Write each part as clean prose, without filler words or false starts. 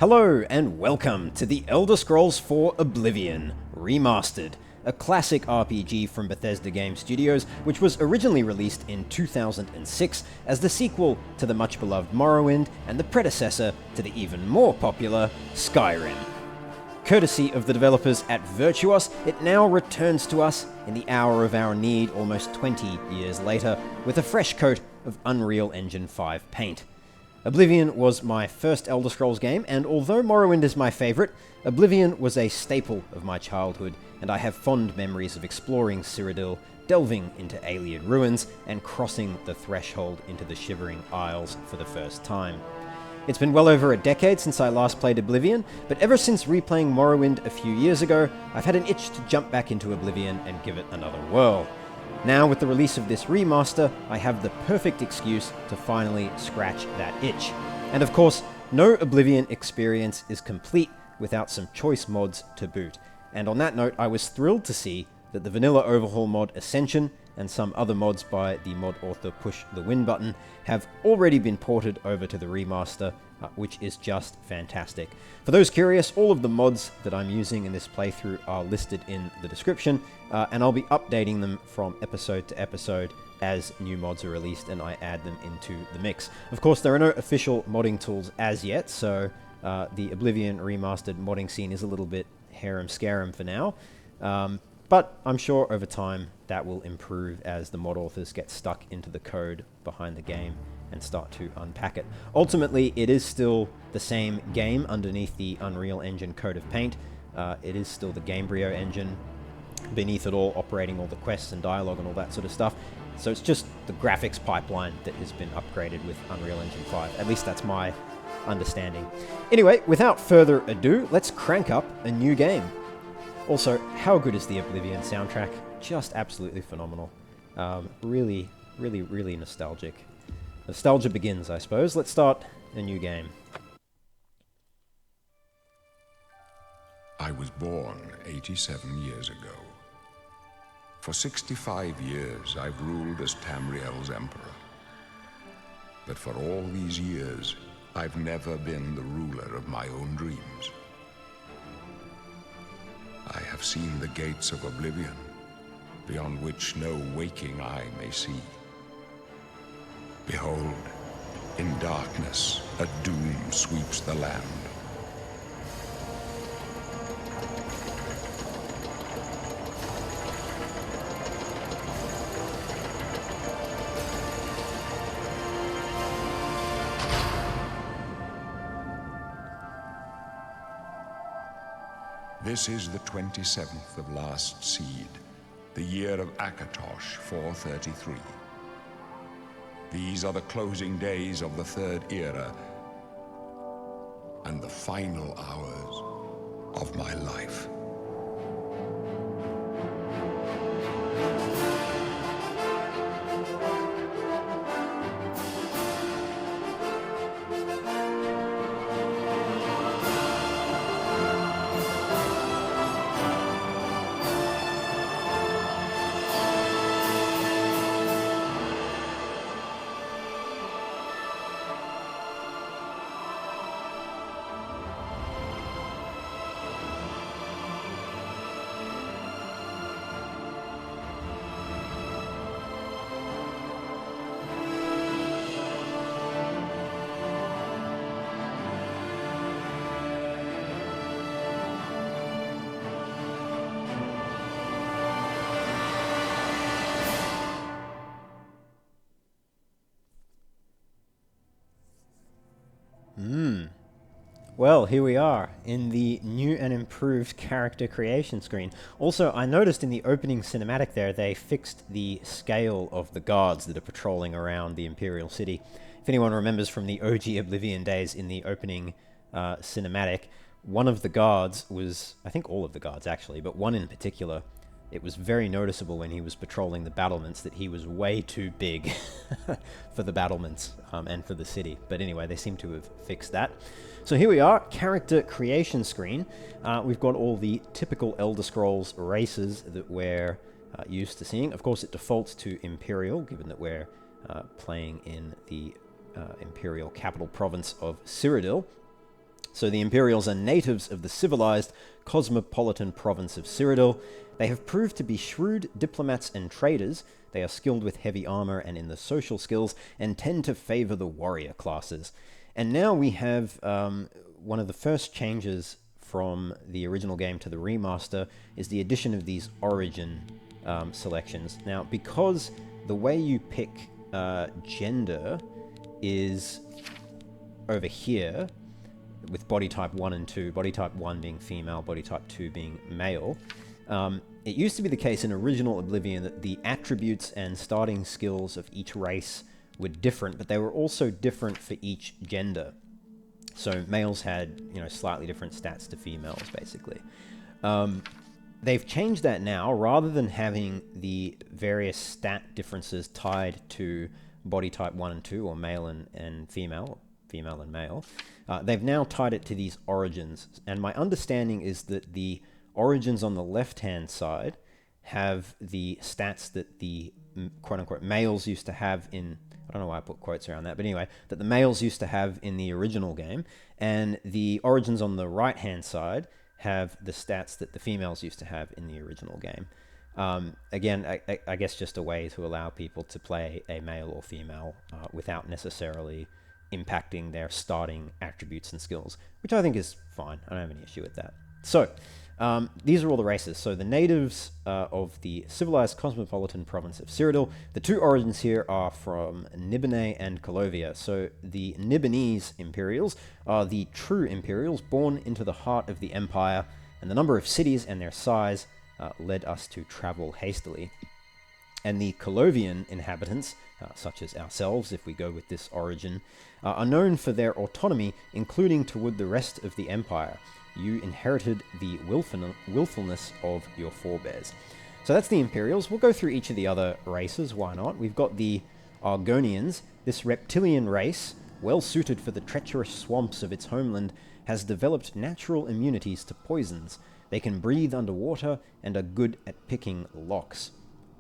Hello and welcome to The Elder Scrolls IV Oblivion Remastered, a classic RPG from Bethesda Game Studios, which was originally released in 2006 as the sequel to the much beloved Morrowind and the predecessor to the even more popular Skyrim. Courtesy of the developers at Virtuos, it now returns to us in the hour of our need almost 20 years later with a fresh coat of Unreal Engine 5 paint. Oblivion was my first Elder Scrolls game, and although Morrowind is my favourite, Oblivion was a staple of my childhood, and I have fond memories of exploring Cyrodiil, delving into alien ruins, and crossing the threshold into the Shivering Isles for the first time. It's been well over a decade since I last played Oblivion, but ever since replaying Morrowind a few years ago, I've had an itch to jump back into Oblivion and give it another whirl. Now, with the release of this remaster, I have the perfect excuse to finally scratch that itch. And of course, no Oblivion experience is complete without some choice mods to boot. And on that note, I was thrilled to see that the vanilla overhaul mod Ascension and some other mods by the mod author Push the Win Button have already been ported over to the remaster, which is just fantastic. For those curious, all of the mods that I'm using in this playthrough are listed in the description, and I'll be updating them from episode to episode as new mods are released and I add them into the mix. Of course, there are no official modding tools as yet, so the Oblivion Remastered modding scene is a little bit harem-scarum for now. But I'm sure over time that will improve as the mod authors get stuck into the code behind the game and start to unpack it. Ultimately, it is still the same game underneath the Unreal Engine code of paint. It is still the Gamebryo engine beneath it all, operating all the quests and dialogue and all that sort of stuff. So it's just the graphics pipeline that has been upgraded with Unreal Engine 5. At least that's my understanding. Anyway, without further ado, let's crank up a new game. Also, how good is the Oblivion soundtrack? Just absolutely phenomenal. Really nostalgic. Nostalgia begins, I suppose. Let's start a new game. I was born 87 years ago. For 65 years, I've ruled as Tamriel's emperor. But for all these years, I've never been the ruler of my own dreams. I have seen the gates of Oblivion, beyond which no waking eye may see. Behold, in darkness, a doom sweeps the land. This is the 27th of last seed, the year of Akatosh 433. These are the closing days of the Third Era and the final hours of my life. Well, here we are in the new and improved character creation screen. Also, I noticed in the opening cinematic there, they fixed the scale of the guards that are patrolling around the Imperial City. If anyone remembers from the OG Oblivion days in the opening cinematic, one of the guards was, I think all of the guards actually, but one in particular, it was very noticeable when he was patrolling the battlements that he was way too big for the battlements and for the city. But anyway, they seem to have fixed that. So here we are, character creation screen. We've got all the typical Elder Scrolls races that we're used to seeing. Of course, it defaults to Imperial, given that we're playing in the Imperial capital province of Cyrodiil. So the Imperials are natives of the civilized, cosmopolitan province of Cyrodiil. They have proved to be shrewd diplomats and traders. They are skilled with heavy armor and in the social skills, and tend to favor the warrior classes. And now we have one of the first changes from the original game to the remaster is the addition of these origin selections. Now, because the way you pick gender is over here, with body type 1 and 2, body type 1 being female, body type 2 being male. It used to be the case in original Oblivion that the attributes and starting skills of each race were different, but they were also different for each gender. So males had, slightly different stats to females, basically. They've changed that now. Rather than having the various stat differences tied to body type 1 and 2, or male and female and male, they've now tied it to these origins. And my understanding is that the origins on the left-hand side have the stats that the quote-unquote males used to have in... I don't know why I put quotes around that, but anyway, that the males used to have in the original game, and the origins on the right-hand side have the stats that the females used to have in the original game. Again, I guess just a way to allow people to play a male or female without necessarily impacting their starting attributes and skills, which I think is fine. I don't have any issue with that. So, these are all the races. So the natives of the civilized cosmopolitan province of Cyrodiil. The two origins here are from Nibene and Colovia. So the Nibenese Imperials are the true Imperials born into the heart of the Empire, and the number of cities and their size led us to travel hastily. And the Colovian inhabitants, such as ourselves, if we go with this origin, are known for their autonomy, including toward the rest of the Empire. You inherited the willfulness of your forebears. So that's the Imperials. We'll go through each of the other races, why not? We've got the Argonians. This reptilian race, well suited for the treacherous swamps of its homeland, has developed natural immunities to poisons. They can breathe underwater and are good at picking locks.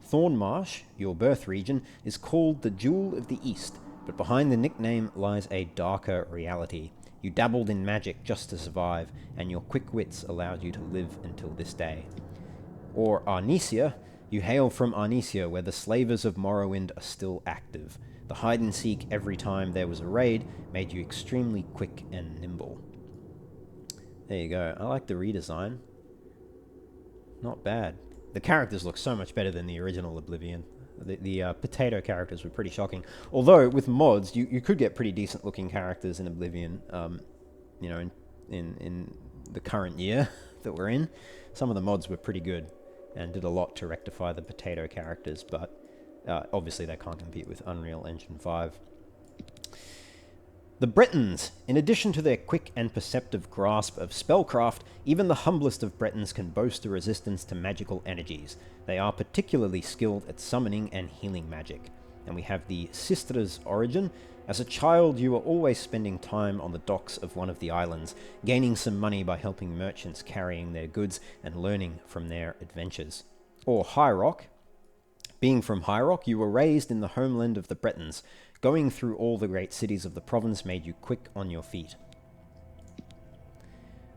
Thornmarsh, your birth region, is called the Jewel of the East, but behind the nickname lies a darker reality. You dabbled in magic just to survive, and your quick wits allowed you to live until this day. Or Arnesia, you hail from Arnesia, where the slavers of Morrowind are still active. The hide-and-seek every time there was a raid made you extremely quick and nimble. There you go. I like the redesign. Not bad. The characters look so much better than the original Oblivion. The potato characters were pretty shocking. Although, with mods, you could get pretty decent-looking characters in Oblivion, in the current year that we're in. Some of the mods were pretty good and did a lot to rectify the potato characters, but obviously they can't compete with Unreal Engine 5. The Bretons. In addition to their quick and perceptive grasp of spellcraft, even the humblest of Bretons can boast a resistance to magical energies. They are particularly skilled at summoning and healing magic. And we have the Sistra's origin. As a child, you were always spending time on the docks of one of the islands, gaining some money by helping merchants carrying their goods and learning from their adventures. Or High Rock. Being from High Rock, you were raised in the homeland of the Bretons. Going through all the great cities of the province made you quick on your feet.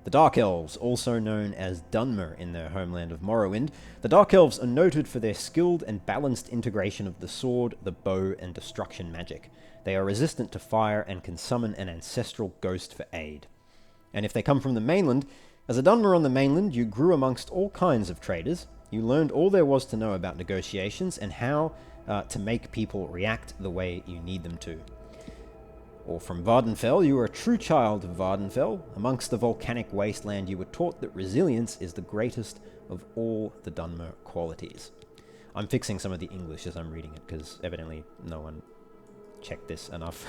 The Dark Elves, also known as Dunmer in their homeland of Morrowind. The Dark Elves are noted for their skilled and balanced integration of the sword, the bow, and destruction magic. They are resistant to fire and can summon an ancestral ghost for aid. And if they come from the mainland, as a Dunmer on the mainland, you grew amongst all kinds of traders. You learned all there was to know about negotiations and how to make people react the way you need them to. Or from Vardenfell, you were a true child of Vardenfell. Amongst the volcanic wasteland, you were taught that resilience is the greatest of all the Dunmer qualities. I'm fixing some of the English as I'm reading it, because evidently no one checked this enough.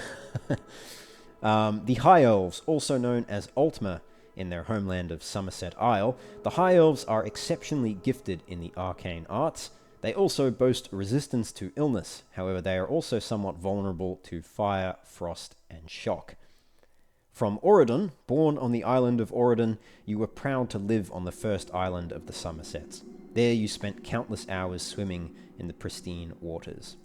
The High Elves, also known as Altmer in their homeland of Somerset Isle. The High Elves are exceptionally gifted in the arcane arts. They also boast resistance to illness. However, they are also somewhat vulnerable to fire, frost, and shock. From Auradon, born on the island of Auradon, you were proud to live on the first island of the Somersets. There you spent countless hours swimming in the pristine waters.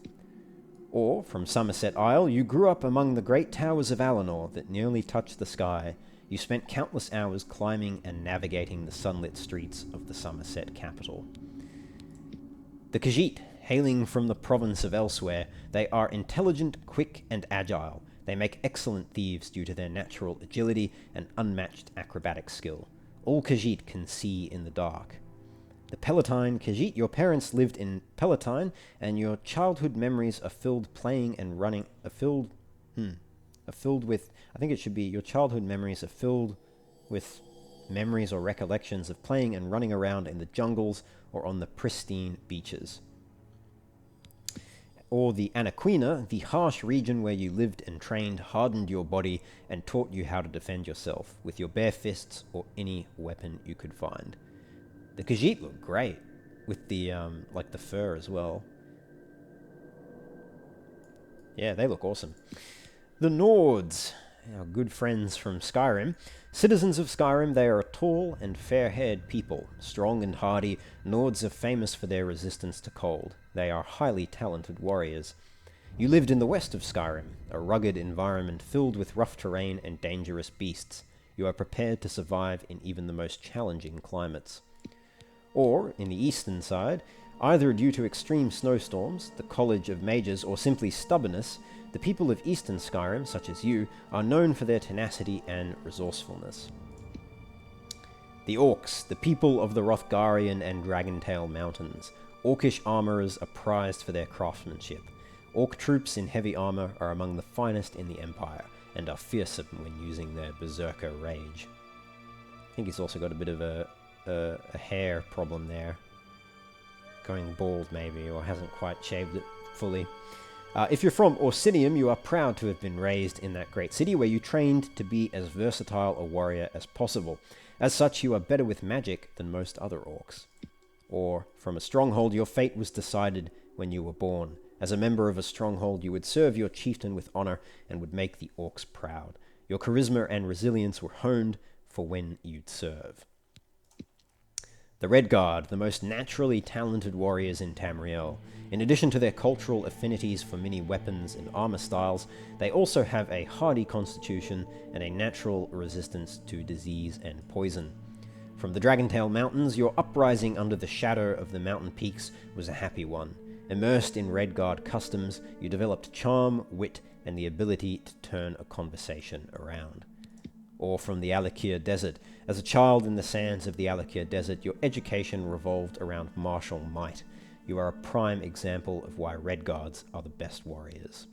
Or, from Somerset Isle, you grew up among the great towers of Alinor that nearly touched the sky, you spent countless hours climbing and navigating the sunlit streets of the Somerset capital. The Khajiit, hailing from the province of Elsewhere, they are intelligent, quick, and agile. They make excellent thieves due to their natural agility and unmatched acrobatic skill. All Khajiit can see in the dark. The Palatine Khajiit, your parents lived in Palatine, and your childhood memories are filled playing and running, are filled with, I think it should be, your childhood memories are filled with memories or recollections of playing and running around in the jungles or on the pristine beaches. Or the Anaquina, the harsh region where you lived and trained, hardened your body, and taught you how to defend yourself with your bare fists or any weapon you could find. The Khajiit look great, with the, like the fur as well. Yeah, they look awesome. The Nords, our good friends from Skyrim. Citizens of Skyrim, they are a tall and fair-haired people. Strong and hardy, Nords are famous for their resistance to cold. They are highly talented warriors. You lived in the west of Skyrim, a rugged environment filled with rough terrain and dangerous beasts. You are prepared to survive in even the most challenging climates. Or, in the eastern side, either due to extreme snowstorms, the College of Mages, or simply stubbornness, the people of eastern Skyrim, such as you, are known for their tenacity and resourcefulness. The Orcs, the people of the Hrothgarian and Dragontail Mountains. Orcish armourers are prized for their craftsmanship. Orc troops in heavy armour are among the finest in the Empire, and are fearsome when using their berserker rage. I think he's also got a bit of a hair problem there. Going bald, maybe, or hasn't quite shaved it fully. If you're from Orsinium, you are proud to have been raised in that great city where you trained to be as versatile a warrior as possible. As such, you are better with magic than most other orcs. Or, from a stronghold, your fate was decided when you were born. As a member of a stronghold, you would serve your chieftain with honor and would make the orcs proud. Your charisma and resilience were honed for when you'd serve. The Red Guard, the most naturally talented warriors in Tamriel. In addition to their cultural affinities for many weapons and armor styles, they also have a hardy constitution and a natural resistance to disease and poison. From the Dragontail Mountains, your uprising under the shadow of the mountain peaks was a happy one. Immersed in Red Guard customs, you developed charm, wit, and the ability to turn a conversation around. Or from the Alakir Desert. As a child in the sands of the Alakir Desert, your education revolved around martial might. You are a prime example of why Red Guards are the best warriors.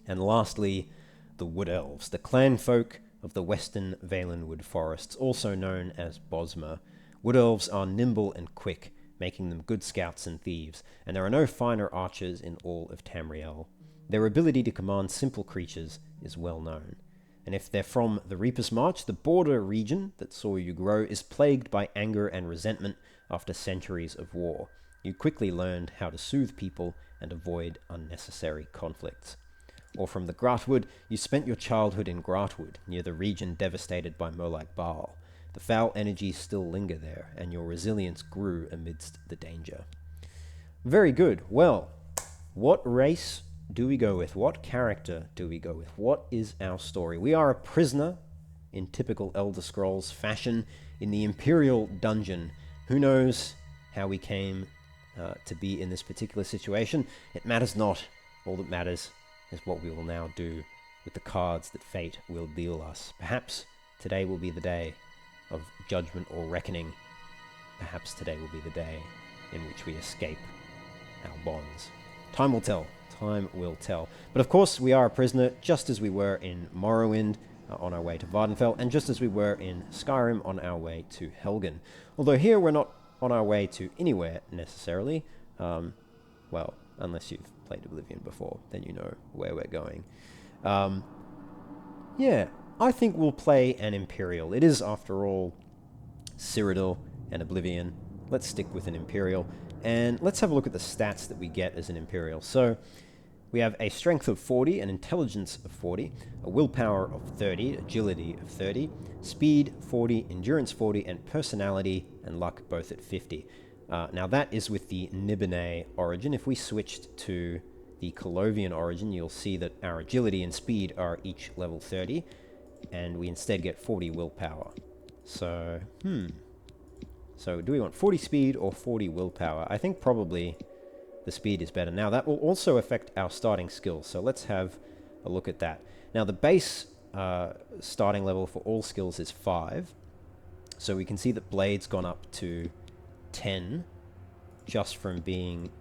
And lastly, the Wood Elves, the clan folk of the western Valenwood forests, also known as Bosmer. Wood Elves are nimble and quick, making them good scouts and thieves, and there are no finer archers in all of Tamriel. Their ability to command simple creatures is well known. And if they're from the Reaper's March, the border region that saw you grow is plagued by anger and resentment after centuries of war. You quickly learned how to soothe people and avoid unnecessary conflicts. Or from the Gratwood, you spent your childhood in Gratwood, near the region devastated by Molag Bal. The foul energies still linger there, and your resilience grew amidst the danger. Very good. Well, what race do we go with? What character do we go with? What is our story? We are a prisoner, in typical Elder Scrolls fashion, in the Imperial dungeon. Who knows how we came to be in this particular situation? It matters not. All that matters is what we will now do with the cards that fate will deal us. Perhaps today will be the day of judgment or reckoning. Perhaps today will be the day in which we escape our bonds. Time will tell. Time will tell. But of course, we are a prisoner, just as we were in Morrowind on our way to Vardenfell, and just as we were in Skyrim on our way to Helgen. Although here we're not on our way to anywhere necessarily. Well, unless you've played Oblivion before, then you know where we're going. Yeah, I think we'll play an Imperial. It is, after all, Cyrodiil and Oblivion. Let's stick with an Imperial. And let's have a look at the stats that we get as an Imperial. So, we have a strength of 40, an intelligence of 40, a willpower of 30, agility of 30, speed 40, endurance 40, and personality and luck both at 50. Now that is with the Nibene origin. If we switched to the Colovian origin, you'll see that our agility and speed are each level 30, and we instead get 40 willpower. So, So do we want 40 speed or 40 willpower? I think probably the speed is better. Now that will also affect our starting skills, so let's have a look at that. Now the base starting level for all skills is 5, so we can see that Blade's gone up to 10 just from being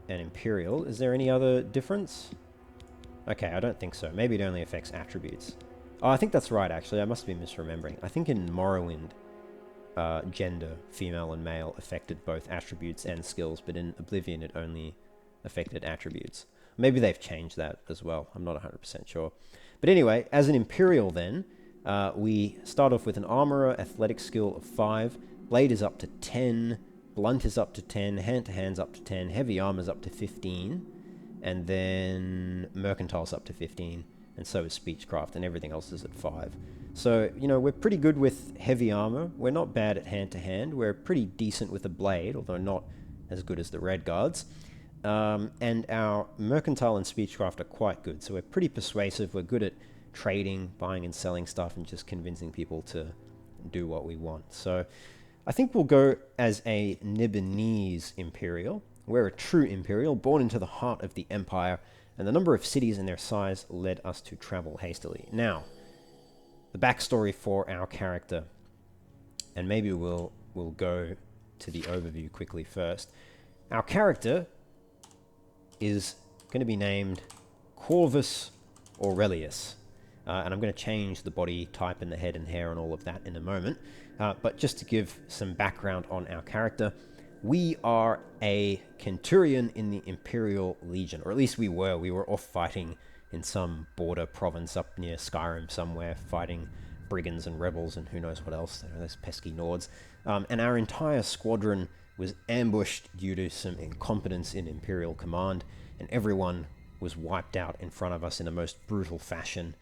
an Imperial. Is there any other difference? Okay, I don't think so. Maybe it only affects attributes. Oh, I think that's right, actually. I must be misremembering. I think in Morrowind, gender, female and male, affected both attributes and skills, but in Oblivion it only affected attributes. Maybe they've changed that as well. I'm not 100% sure. But anyway, as an Imperial then, we start off with an Armourer, athletic skill of 5, Blade is up to 10, Blunt is up to 10, hand-to-hand's up to 10, heavy armor's up to 15, and then Mercantile's up to 15, and so is Speechcraft, and everything else is at 5. So, you know, we're pretty good with heavy armor. We're not bad at hand-to-hand. We're pretty decent with a blade, although not as good as the Red Guards. And our Mercantile and Speechcraft are quite good, so we're pretty persuasive. We're good at trading, buying and selling stuff, and just convincing people to do what we want. So I think we'll go as a Nibonese Imperial. We're a true Imperial, born into the heart of the Empire, and the number of cities and their size led us to travel hastily. Now, the backstory for our character, and maybe we'll go to the overview quickly first. Our character is going to be named Corvus Aurelius, and I'm going to change the body type and the head and hair and all of that in a moment, but just to give some background on our character, we are a Centurion in the Imperial Legion, or at least we were. We were off fighting in some border province up near Skyrim somewhere, fighting brigands and rebels and who knows what else, those pesky Nords. And our entire squadron was ambushed due to some incompetence in Imperial command, and everyone was wiped out in front of us in a most brutal fashion,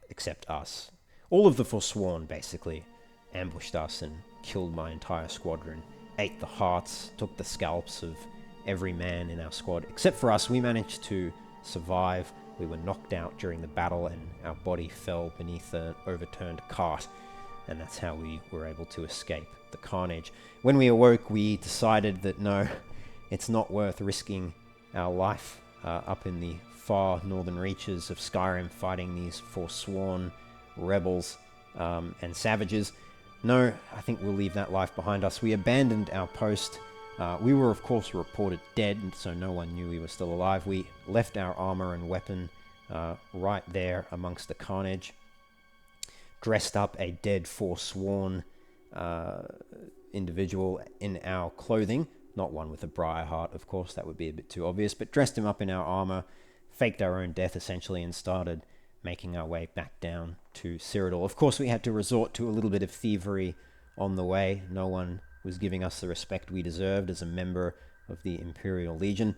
except us. All of the Forsworn basically ambushed us and killed my entire squadron, ate the hearts, took the scalps of every man in our squad. Except for us, we managed to survive. We were knocked out during the battle and our body fell beneath an overturned cart, and that's how we were able to escape the carnage. When we awoke, we decided that no, it's not worth risking our life up in the far northern reaches of Skyrim fighting these Forsworn rebels and savages. No, I think we'll leave that life behind us. We abandoned our post. We were, of course, reported dead, so no one knew we were still alive. We left our armor and weapon right there amongst the carnage, dressed up a dead Forsworn individual in our clothing, not one with a briar heart, of course, that would be a bit too obvious, but dressed him up in our armor, faked our own death essentially, and started making our way back down to Cyrodiil. Of course, we had to resort to a little bit of thievery on the way. No one was giving us the respect we deserved as a member of the Imperial Legion.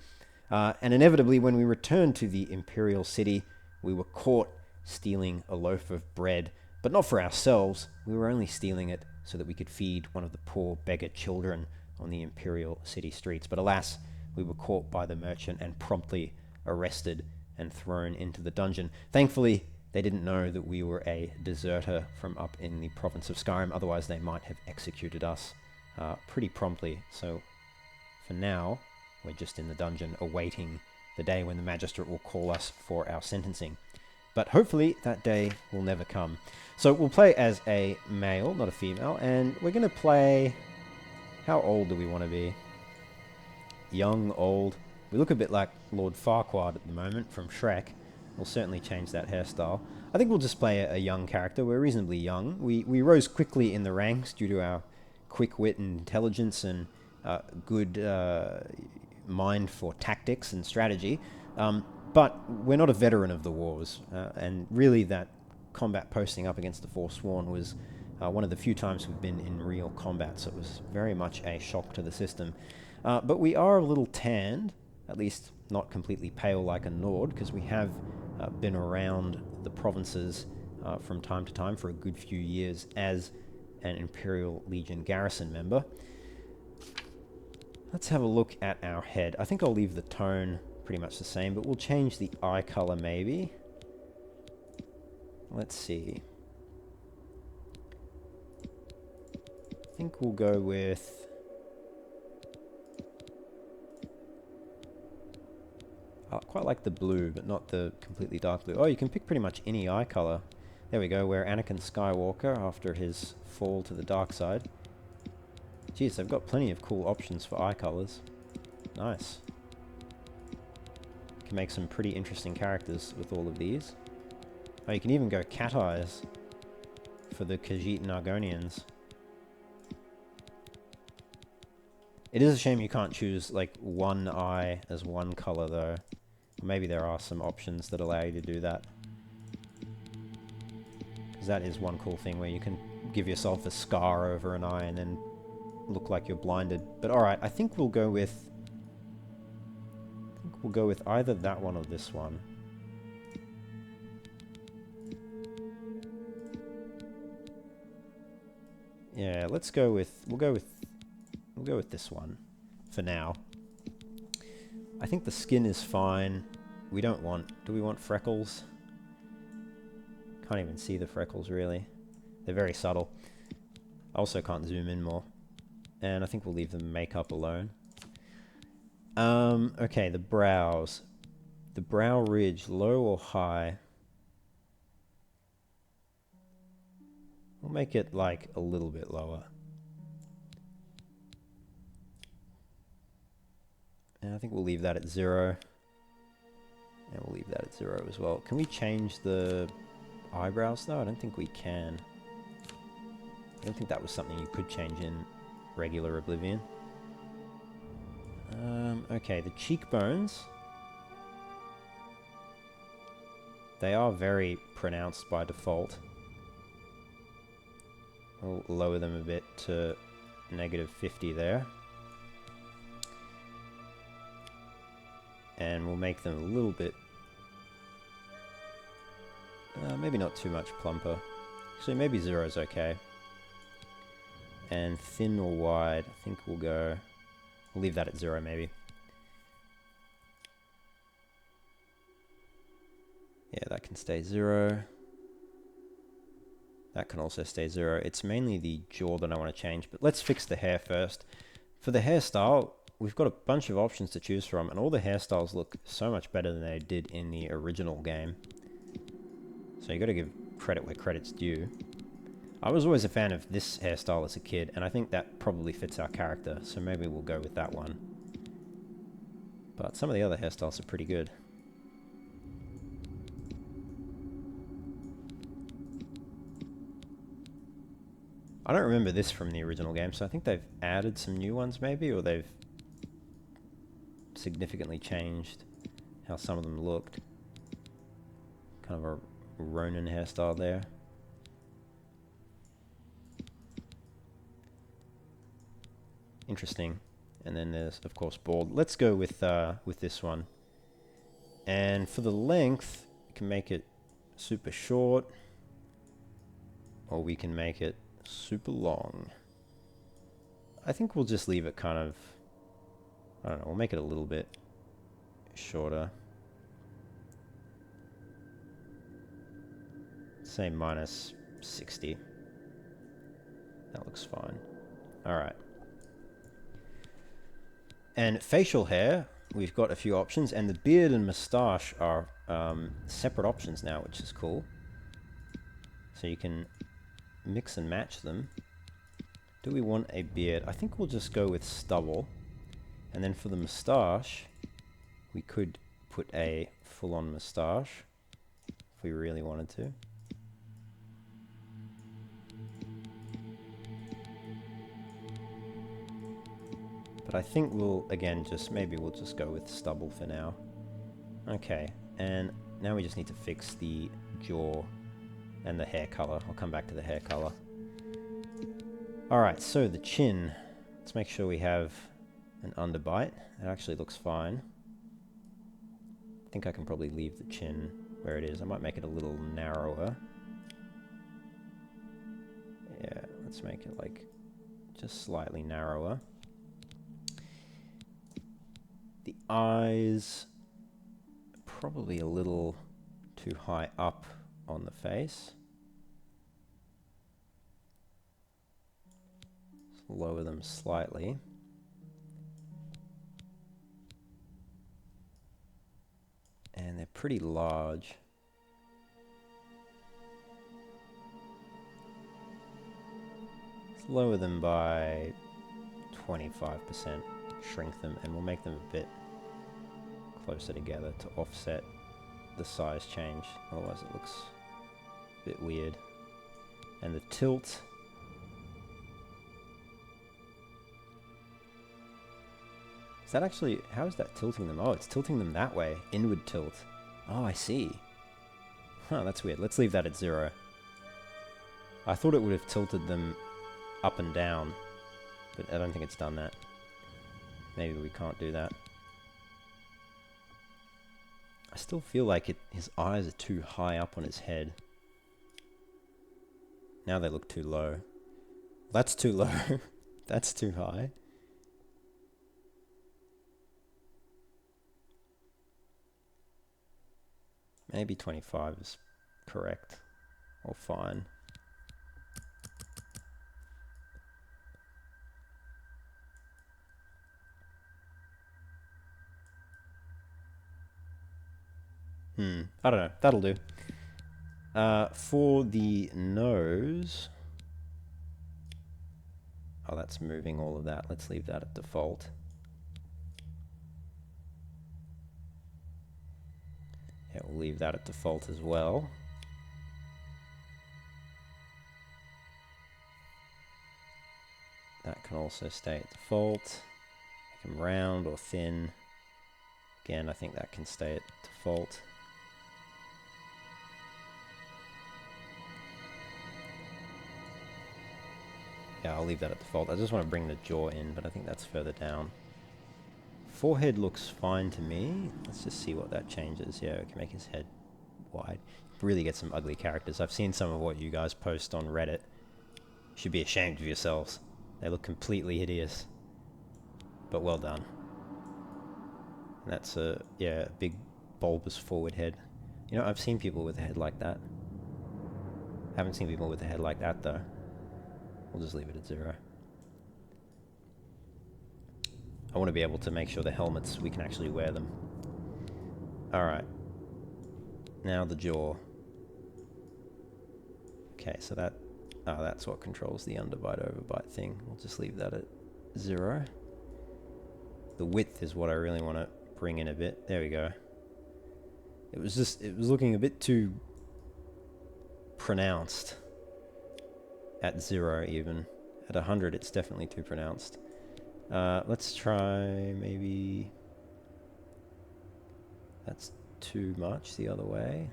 And inevitably, when we returned to the Imperial City, we were caught stealing a loaf of bread, but not for ourselves. We were only stealing it so that we could feed one of the poor beggar children on the Imperial City streets. But alas, we were caught by the merchant and promptly arrested and thrown into the dungeon. Thankfully, they didn't know that we were a deserter from up in the province of Skyrim, otherwise they might have executed us pretty promptly. So for now, we're just in the dungeon awaiting the day when the magistrate will call us for our sentencing. But hopefully that day will never come. So we'll play as a male, not a female, and we're going to play... How old do we want to be? Young, old. We look a bit like Lord Farquaad at the moment from Shrek. We'll certainly change that hairstyle. I think we'll just play a young character. We're reasonably young. We rose quickly in the ranks due to our quick wit and intelligence and good mind for tactics and strategy. But we're not a veteran of the wars. And really that combat posting up against the Forsworn was one of the few times we've been in real combat, so it was very much a shock to the system. But we are a little tanned, at least not completely pale like a Nord, because we have been around the provinces from time to time for a good few years as an Imperial Legion garrison member. Let's have a look at our head. I think I'll leave the tone pretty much the same, but we'll change the eye color maybe. Let's see. I think we'll go with... I quite like the blue, but not the completely dark blue. Oh, you can pick pretty much any eye color. There we go, we're Anakin Skywalker after his fall to the dark side. Jeez, they've got plenty of cool options for eye colors. Nice. Can make some pretty interesting characters with all of these. Oh, you can even go cat eyes for the Khajiit and Argonians. It is a shame you can't choose like one eye as one color though. Maybe there are some options that allow you to do that. Because that is one cool thing where you can give yourself a scar over an eye and then look like you're blinded. But alright, I think we'll go with... either that one or this one. Yeah, let's go with... We'll go with this one for now. I think the skin is fine. We don't want... Do we want freckles? Can't even see the freckles, really. They're very subtle. I also can't zoom in more. And I think we'll leave the makeup alone. Okay, the brows. The brow ridge, low or high? We'll make it, like, a little bit lower. And I think we'll leave that at 0. And we'll leave that at 0 as well. Can we change the eyebrows though? I don't think we can. I don't think that was something you could change in regular Oblivion. Okay, the cheekbones. They are very pronounced by default. We'll lower them a bit to -50 there. And we'll make them a little bit... maybe not too much plumper. Actually, maybe 0 is okay. And thin or wide, I think we'll go... We'll leave that at 0 maybe. Yeah, that can stay 0. That can also stay 0. It's mainly the jaw that I want to change, but let's fix the hair first. For the hairstyle, we've got a bunch of options to choose from, and all the hairstyles look so much better than they did in the original game. So you got to give credit where credit's due. I was always a fan of this hairstyle as a kid, and I think that probably fits our character, so maybe we'll go with that one. But some of the other hairstyles are pretty good. I don't remember this from the original game, so I think they've added some new ones maybe, or they've significantly changed how some of them looked. Kind of a Ronin hairstyle there. Interesting. And then there's, of course, bald. Let's go with this one. And for the length, we can make it super short, or we can make it super long. I think we'll just leave it kind of... I don't know, we'll make it a little bit shorter. Say -60. That looks fine. Alright. And facial hair, we've got a few options, and the beard and moustache are separate options now, which is cool. So you can mix and match them. Do we want a beard? I think we'll just go with stubble. And then for the moustache, we could put a full-on moustache if we really wanted to. But I think we'll, again, maybe we'll just go with stubble for now. Okay, and now we just need to fix the jaw and the hair color. I'll come back to the hair color. Alright, so the chin. Let's make sure we have an underbite. It actually looks fine. I think I can probably leave the chin where it is. I might make it a little narrower. Yeah, let's make it like just slightly narrower. The eyes, probably a little too high up on the face. Let's lower them slightly. And they're pretty large. Let's lower them by 25%, shrink them, and we'll make them a bit closer together to offset the size change. Otherwise it looks a bit weird. And the tilt. Is that actually, how is that tilting them? Oh, it's tilting them that way. Inward tilt. Oh, I see. Huh, that's weird. Let's leave that at 0. I thought it would have tilted them up and down, but I don't think it's done that. Maybe we can't do that. I still feel like his eyes are too high up on his head. Now they look too low. That's too low. That's too high. Maybe 25 is correct, or fine. I don't know. That'll do. For the nose... Oh, that's moving all of that. Let's leave that at default. Yeah, we'll leave that at default as well. That can also stay at default. Make them round or thin. Again, I think that can stay at default. Yeah, I'll leave that at default. I just want to bring the jaw in, but I think that's further down. Forehead looks fine to me. Let's just see what that changes. Yeah, we can make his head wide. Really get some ugly characters. I've seen some of what you guys post on Reddit. You should be ashamed of yourselves. They look completely hideous. But well done. And that's a, yeah, big bulbous forward head. You know, I've seen people with a head like that. Haven't seen people with a head like that though. We'll just leave it at 0. I want to be able to make sure the helmets, we can actually wear them. Alright. Now the jaw. Okay, so that... Oh, that's what controls the underbite overbite thing. We'll just leave that at 0. The width is what I really want to bring in a bit. There we go. It was looking a bit too pronounced. At 0 even. At 100 it's definitely too pronounced. Let's try maybe... That's too much the other way.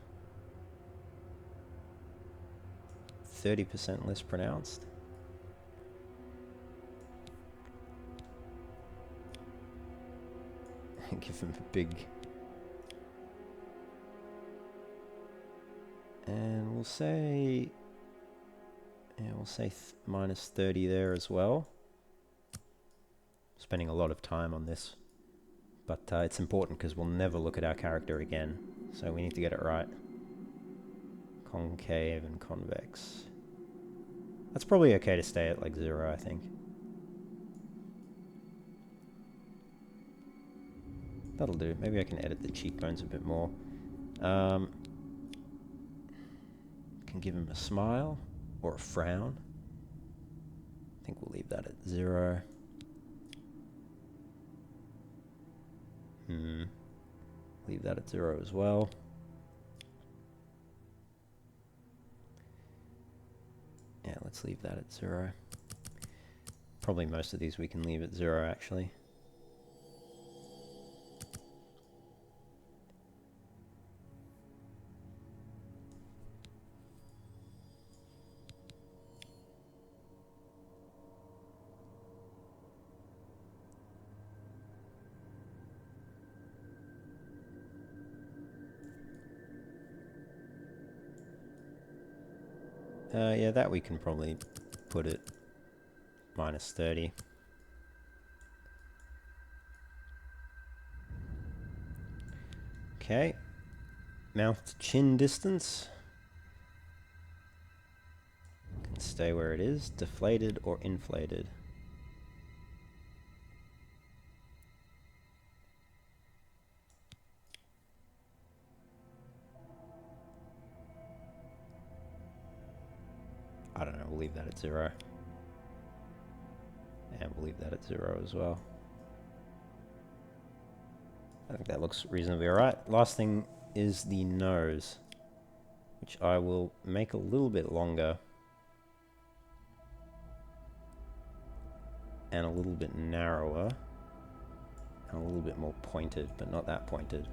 30% less pronounced. Give him a big... And we'll say... Yeah, we'll say minus 30 there as well. Spending a lot of time on this. But it's important because we'll never look at our character again. So we need to get it right. Concave and convex. That's probably okay to stay at like 0, I think. That'll do. Maybe I can edit the cheekbones a bit more. Can give him a smile. Or a frown. I think we'll leave that at 0. Leave that at 0 as well. Yeah, let's leave that at 0. Probably most of these we can leave at 0 actually. Yeah, that we can probably put it minus 30. Okay. Mouth to chin distance. stay where it is. Deflated or inflated? I don't know, we'll leave that at 0. And we'll leave that at 0 as well. I think that looks reasonably alright. Last thing is the nose, which I will make a little bit longer and a little bit narrower and a little bit more pointed, but not that pointed.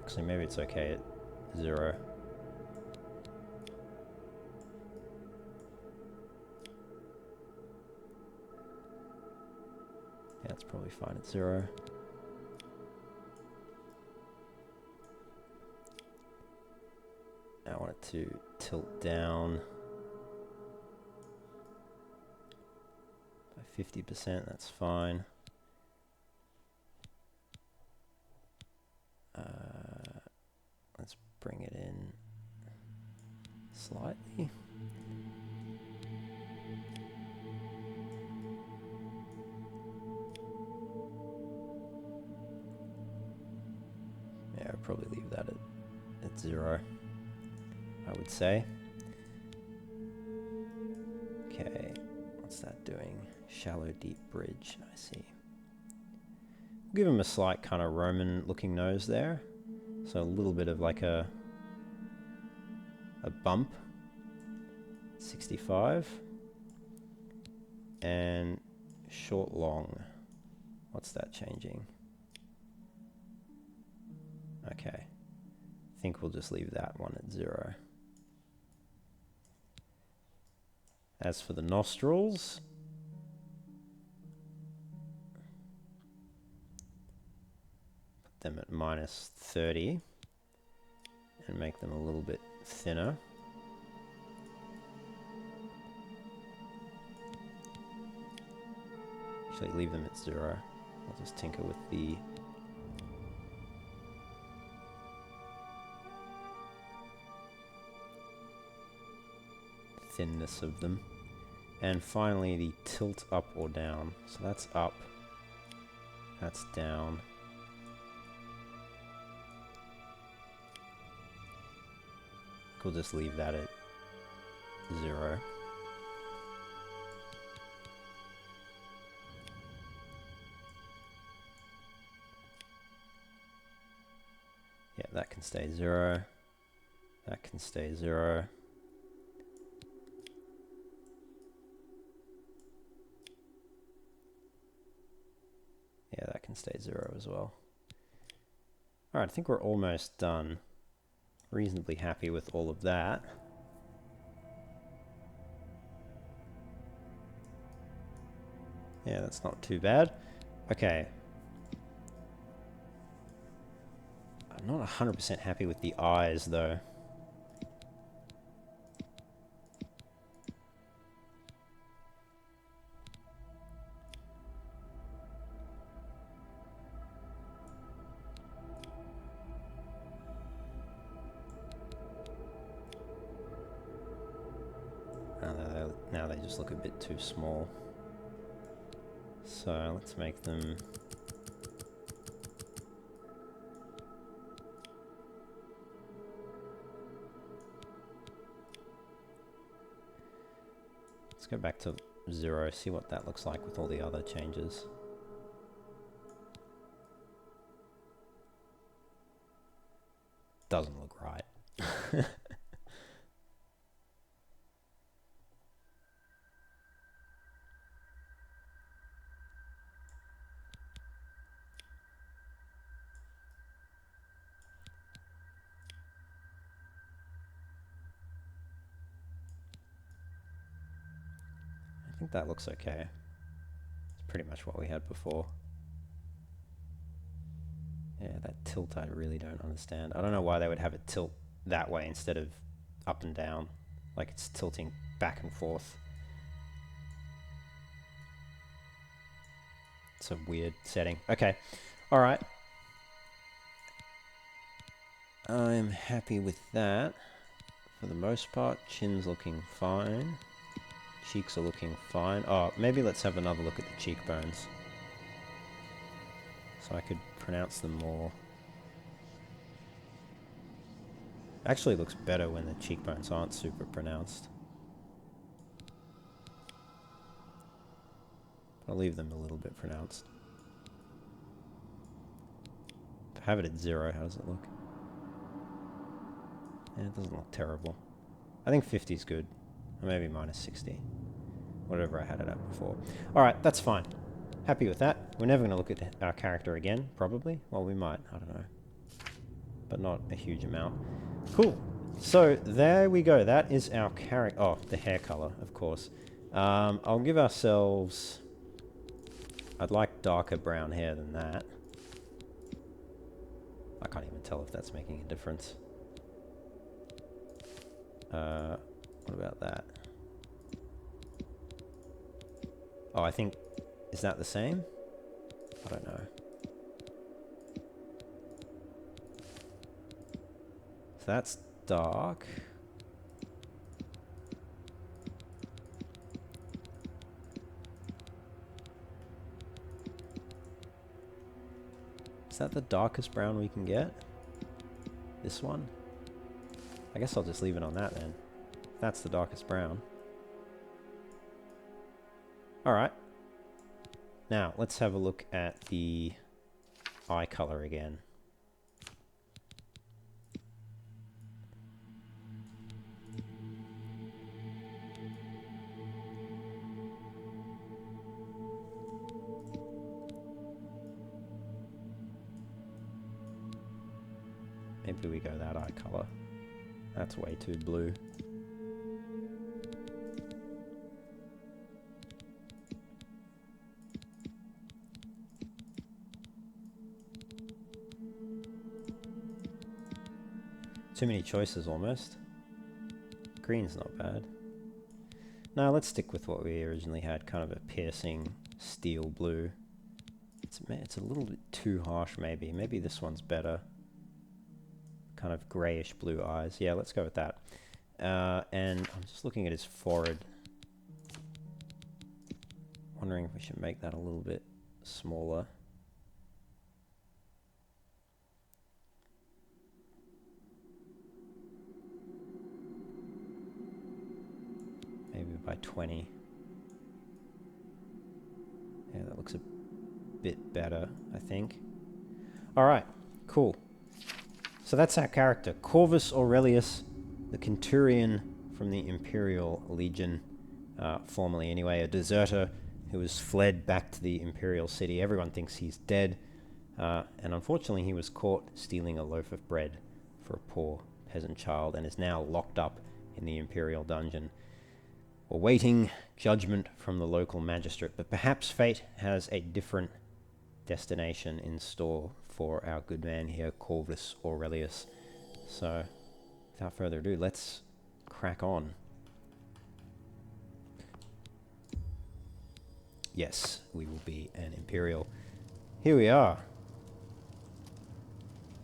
Actually, maybe it's okay at 0. Yeah, it's probably fine at 0. I want it to tilt down by 50%, that's fine. Let's bring it in slightly. Yeah, I'll probably leave that at 0, I would say. Okay, what's that doing? Shallow, deep bridge, I see. We'll give him a slight kind of Roman looking nose there. So a little bit of like a bump. 65. And short, long. What's that changing? Okay. I think we'll just leave that one at 0. As for the nostrils, put them at -30 and make them a little bit thinner. Actually, leave them at 0. I'll just tinker with the thinness of them. And finally, the tilt up or down. So that's up. That's down. We'll just leave that at 0. Yeah, that can stay 0. That can stay 0. Yeah, that can stay 0 as well. Alright, I think we're almost done. Reasonably happy with all of that. Yeah, that's not too bad. Okay. I'm not 100% happy with the eyes, though. Now they just look a bit too small. So let's make them... Let's go back to 0, see what that looks like with all the other changes. Doesn't look right. I think that looks okay. It's pretty much what we had before. Yeah, that tilt I really don't understand. I don't know why they would have it tilt that way instead of up and down. Like it's tilting back and forth. It's a weird setting. Okay. Alright. I'm happy with that. for the most part. Chin's looking fine. Cheeks are looking fine. Oh, maybe let's have another look at the cheekbones, so I could pronounce them more. Actually looks better when the cheekbones aren't super pronounced. I'll leave them a little bit pronounced. Have it at 0, how does it look? Yeah, it doesn't look terrible. I think 50 is good. Or maybe minus 60. Whatever I had it at before. Alright, that's fine. Happy with that. We're never going to look at our character again, probably. Well, we might, I don't know. But not a huge amount. Cool. So, there we go. That is our character. Oh, the hair color, of course. I'll give ourselves... I'd like darker brown hair than that. I can't even tell if that's making a difference. What about that? Oh, I think... Is that the same? I don't know. So that's dark. Is that the darkest brown we can get? This one? I guess I'll just leave it on that then. That's the darkest brown. Alright. Now, let's have a look at the eye color again. Maybe we go that eye color. That's way too blue. Too many choices almost. Green's not bad. No, let's stick with what we originally had, kind of a piercing steel blue. It's a little bit too harsh maybe. Maybe this one's better. Kind of greyish blue eyes. Yeah, let's go with that. And I'm just looking at his forehead. Wondering if we should make that a little bit smaller. Maybe by 20. Yeah, that looks a bit better, I think. Alright, cool. So that's our character, Corvus Aurelius, the Centurion from the Imperial Legion, formerly anyway, a deserter who has fled back to the Imperial City. Everyone thinks he's dead, and unfortunately he was caught stealing a loaf of bread for a poor peasant child and is now locked up in the Imperial dungeon, awaiting judgment from the local magistrate. But perhaps fate has a different destination in store for our good man here, Corvus Aurelius. So, without further ado, let's crack on. Yes, we will be an Imperial. Here we are.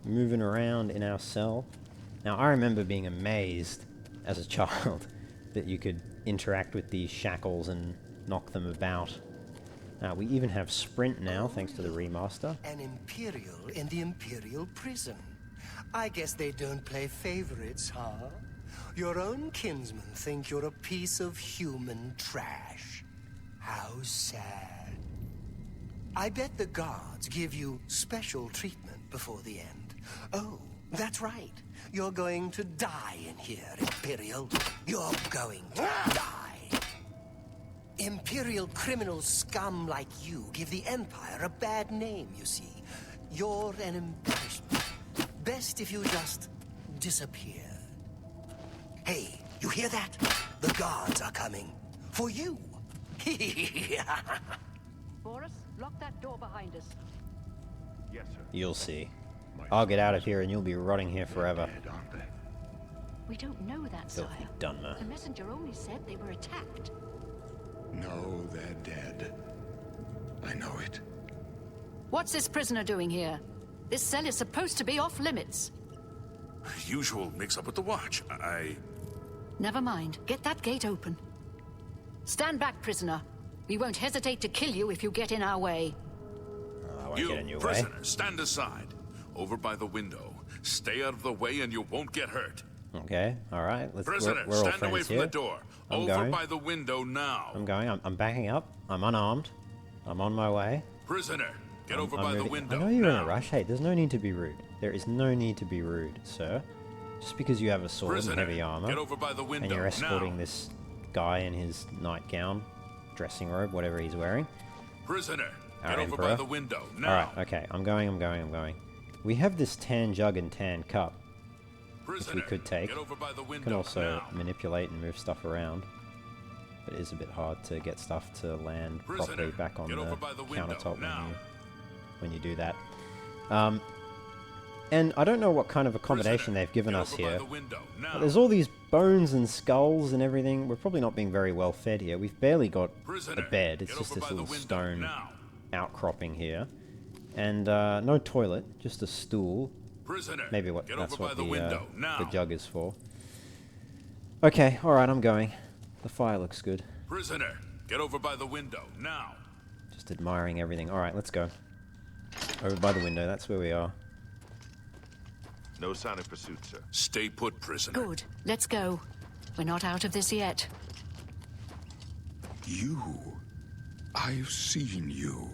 Moving around in our cell. Now, I remember being amazed as a child that you could interact with these shackles and knock them about. We even have sprint now, thanks to the remaster. An Imperial in the Imperial prison. I guess they don't play favorites, huh? Your own kinsmen think you're a piece of human trash. How sad. I bet the guards give you special treatment before the end. Oh, that's right. You're going to die in here, Imperial. You're going to die. Imperial criminal scum like you give the Empire a bad name, you see. You're an embarrassment. Best if you just disappear. Hey, you hear that? The guards are coming. For you. Boris, lock that door behind us. Yes, sir. You'll see. I'll get out of here and you'll be rotting here forever. Dead, aren't they? We don't know that, sire. Filthy Dunmer. The messenger only said they were attacked. No, they're dead. I know it. What's this prisoner doing here? This cell is supposed to be off limits. Usual mix-up with the watch. Never mind. Get that gate open. Stand back, prisoner. We won't hesitate to kill you if you get in our way. I won't get in your way. Prisoner, stand aside. Over by the window. Stay out of the way and you won't get hurt. Okay, alright. Prisoner, we're all stand away friends from here. the door. I'm Over going. by the window now. I'm going. I'm backing up. I'm unarmed. I'm on my way. Prisoner, get over I'm by the moving. window I know you're in a now. rush. Hey, there's no need to be rude. There is no need to be rude, sir. Just because you have a sword Prisoner, and heavy armor, get over by the window and you're escorting now. this guy in his nightgown, dressing robe, whatever he's wearing. Prisoner, Our get over Emperor. by the window now. Alright, okay. I'm going. We have this tan jug and tan cup, Prisoner, which we could take. Get over by the window Can also now. manipulate and move stuff around. But it is a bit hard to get stuff to land Prisoner, properly back on get the over by the window countertop now. when you do that. And I don't know what kind of accommodation Prisoner, they've given get us over by here. the window But now. there's all these bones and skulls and everything. We're probably not being very well fed here. We've barely got Prisoner, a bed. It's get just over this by the little window stone now. outcropping here. And no toilet, just a stool. Prisoner, Maybe what get that's over by what the window now. the jug is for. Okay, alright, I'm going. The fire looks good. Prisoner, get over by the window now. Just admiring everything. Alright, let's go. Over by the window, that's where we are. No sign of pursuit, sir. Stay put, prisoner. Good. Let's go. We're not out of this yet. You. I've seen you.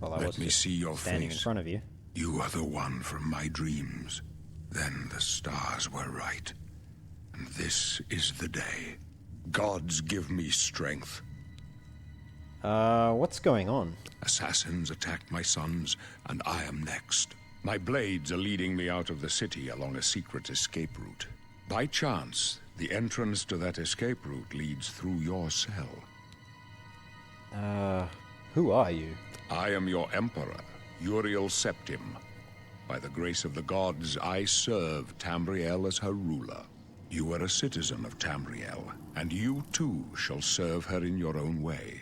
Well, I Let was me just see your standing in face. front of you. You are the one from my dreams. Then the stars were right. And this is the day. Gods give me strength. What's going on? Assassins attacked my sons, and I am next. My blades are leading me out of the city along a secret escape route. By chance, the entrance to that escape route leads through your cell. Who are you? I am your emperor, Uriel Septim. By the grace of the gods, I serve Tamriel as her ruler. You are a citizen of Tamriel, and you too shall serve her in your own way.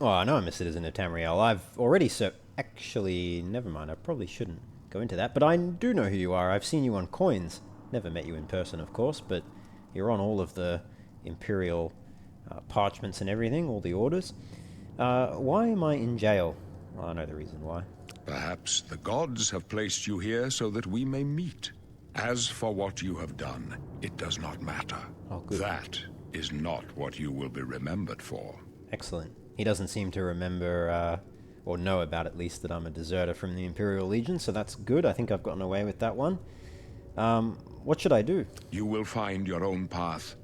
Oh, I know I'm a citizen of Tamriel. I've already Actually, never mind. I probably shouldn't go into that. But I do know who you are. I've seen you on coins. Never met you in person, of course, but you're on all of the Imperial parchments and everything, all the orders. Why am I in jail? Well, I know the reason why. Perhaps the gods have placed you here so that we may meet. As for what you have done, it does not matter. Oh, good. That is not what you will be remembered for. Excellent. He doesn't seem to remember, or know about at least, that I'm a deserter from the Imperial Legion, so that's good. I think I've gotten away with that one. What should I do? You will find your own path.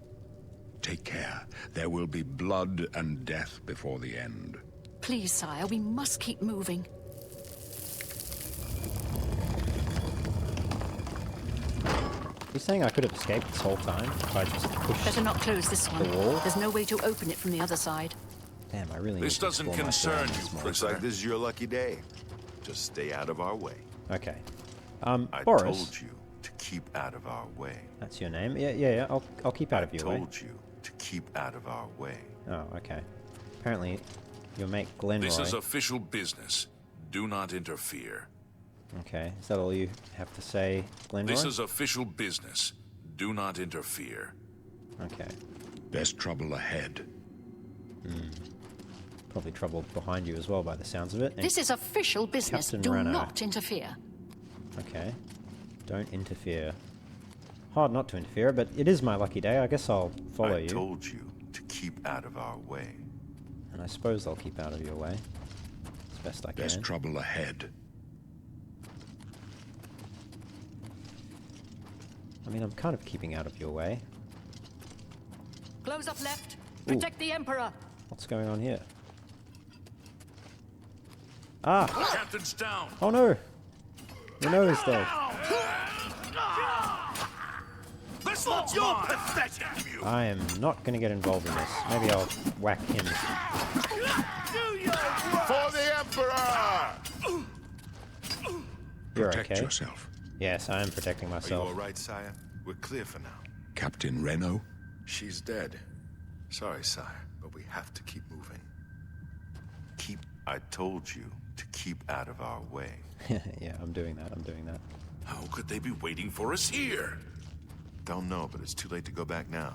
Take care. There will be blood and death before the end. Please, sire, we must keep moving. You're saying I could have escaped this whole time if I just pushed... Better not close this one. The wall? There's no way to open it from the other side. Damn, I really This need to doesn't explore my concern surroundings you, more. Looks like this is your lucky day. Just stay out of our way. Okay. I Boris, told you to keep out of our way. that's your name? Yeah, I'll keep out of your way. Told you to keep out of our way. Oh, okay. Apparently, your mate Glenroy... This is official business. Do not interfere. Okay, is that all you have to say, Glenroy? This is official business. Do not interfere. Okay. There's trouble ahead. Probably trouble behind you as well by the sounds of it. And- This is official business. Captain Do Rana. not interfere. Okay. Don't interfere. Hard not to interfere, but it is my lucky day. I guess I'll follow I you. told you to keep out of our way. And I suppose I'll keep out of your way. As best I There's can. trouble ahead. I mean, I'm kind of keeping out of your way. Close up left. Protect the Emperor. What's going on here? Ah! Captain's down. Oh no! Renault is dead. This one's mine. Pathetic. I am not going to get involved in this. Maybe I'll whack him. For the Emperor! You're Protect okay. yourself. Yes, I am protecting Are you myself. all right, sire? We're clear for now. Captain Reno? She's dead. Sorry, sire, but we have to keep moving. I told you to keep out of our way. Yeah, I'm doing that. How could they be waiting for us here? don't know, but it's too late to go back now.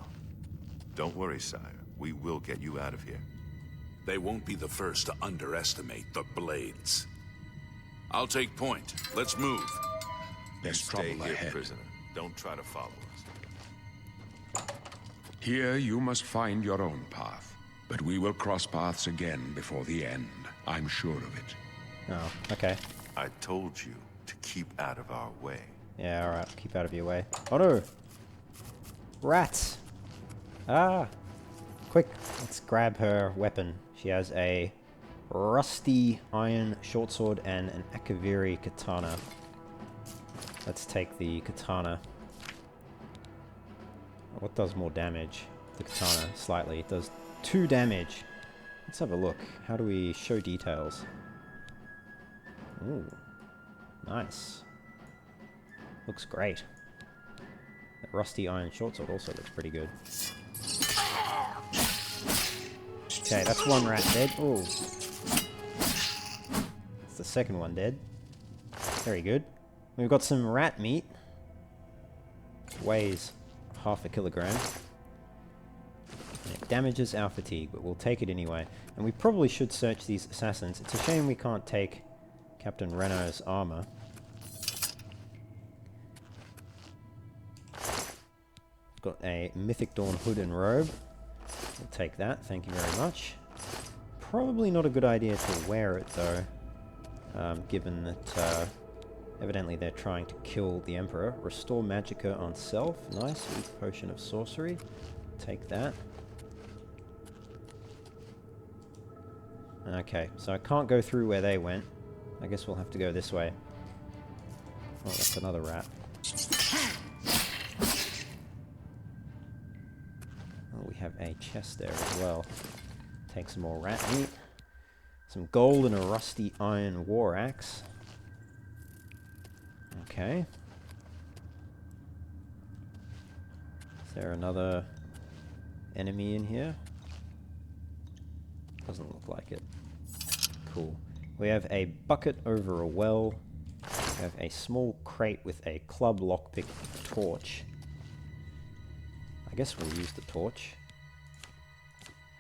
Don't worry, sire. We will get you out of here. They won't be the first to underestimate the Blades. I'll take point. Let's move. There's Stay trouble here, ahead. prisoner. Don't try to follow us. Here you must find your own path. But we will cross paths again before the end. I'm sure of it. Oh, okay. I told you to keep out of our way. Yeah, alright. Keep out of your way. Oh no! Rats! Ah! Quick, let's grab her weapon. She has a rusty iron short sword and an Akaviri katana. Let's take the katana. What does more damage? The katana, slightly. It does 2 damage. Let's have a look. How do we show details? Ooh. Nice. Looks great. That rusty iron short sword also looks pretty good. Okay, that's one rat dead. Ooh. That's the second one dead. Very good. We've got some rat meat. Weighs half a kilogram. And it damages our fatigue, but we'll take it anyway. And we probably should search these assassins. It's a shame we can't take Captain Renault's armour. Got a Mythic Dawn hood and robe. We'll take that, thank you very much. Probably not a good idea to wear it though, given that evidently they're trying to kill the Emperor. Restore Magicka on self, nice. Weak potion of sorcery, take that. Okay, so I can't go through where they went. I guess we'll have to go this way. Oh, that's another rat. Oh, we have a chest there as well. Take some more rat meat. Some gold and a rusty iron war axe. Okay. Is there another enemy in here? Doesn't look like it. Cool. We have a bucket over a well. We have a small crate with a club lockpick torch. I guess we'll use the torch.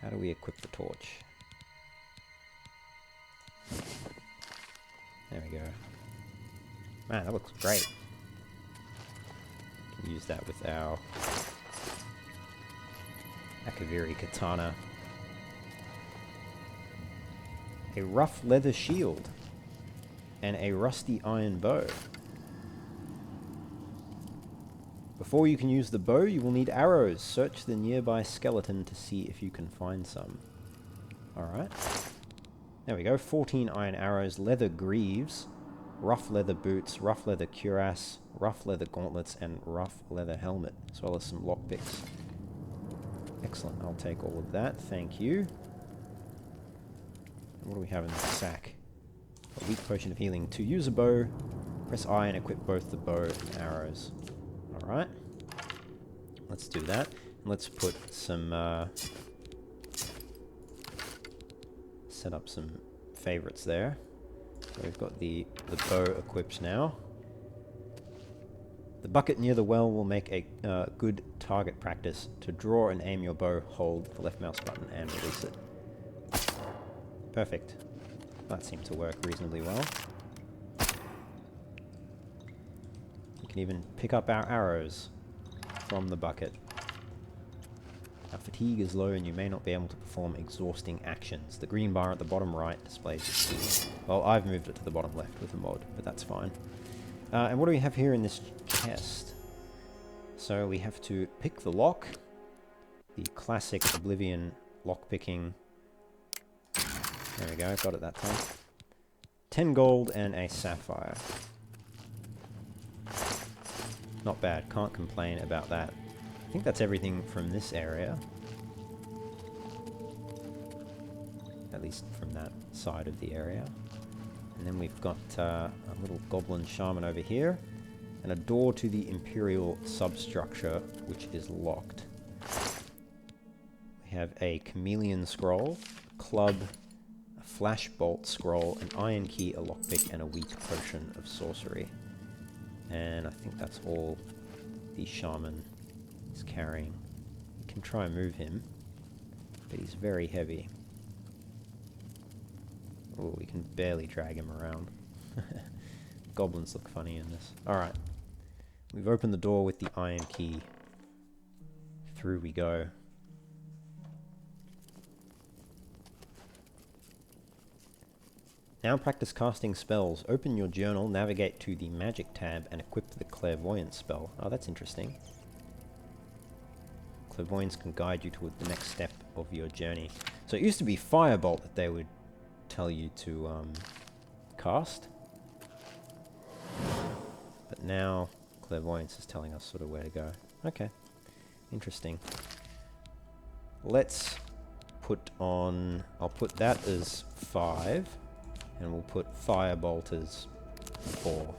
How do we equip the torch? There we go. Man, that looks great. Can use that with our Akaviri katana. A rough leather shield. And a rusty iron bow. Before you can use the bow, you will need arrows. Search the nearby skeleton to see if you can find some. Alright. There we go. 14 iron arrows, leather greaves, rough leather boots, rough leather cuirass, rough leather gauntlets, and rough leather helmet, as well as some lockpicks. Excellent. I'll take all of that. Thank you. And what do we have in the sack? A weak potion of healing. To use a bow, press I and equip both the bow and arrows. Alright. Let's do that. And let's put some, set up some favorites there. So we've got the bow equipped now. The bucket near the well will make a good target practice. To draw and aim your bow, hold the left mouse button and release it. Perfect. That seemed to work reasonably well. We can even pick up our arrows from the bucket. Our fatigue is low and you may not be able to perform exhausting actions. The green bar at the bottom right displays your speed. Well, I've moved it to the bottom left with a mod, but that's fine. And what do we have here in this chest? So we have to pick the lock. The classic Oblivion lockpicking. There we go, got it that time. 10 gold and a sapphire. Not bad, can't complain about that. I think that's everything from this area. At least from that side of the area. And then we've got a little goblin shaman over here. And a door to the Imperial substructure, which is locked. We have a chameleon scroll, club, a flashbolt scroll, an iron key, a lockpick, and a weak potion of sorcery. And I think that's all the shaman he's carrying. We can try and move him, but he's very heavy. Oh, we can barely drag him around. Goblins look funny in this. Alright. We've opened the door with the iron key. Through we go. Now practice casting spells. Open your journal, navigate to the magic tab, and equip the clairvoyance spell. Oh, that's interesting. Clairvoyance can guide you toward the next step of your journey. So it used to be Firebolt that they would tell you to cast. But now Clairvoyance is telling us sort of where to go. Okay. Interesting. Let's put on... I'll put that as 5. And we'll put Firebolt as 4.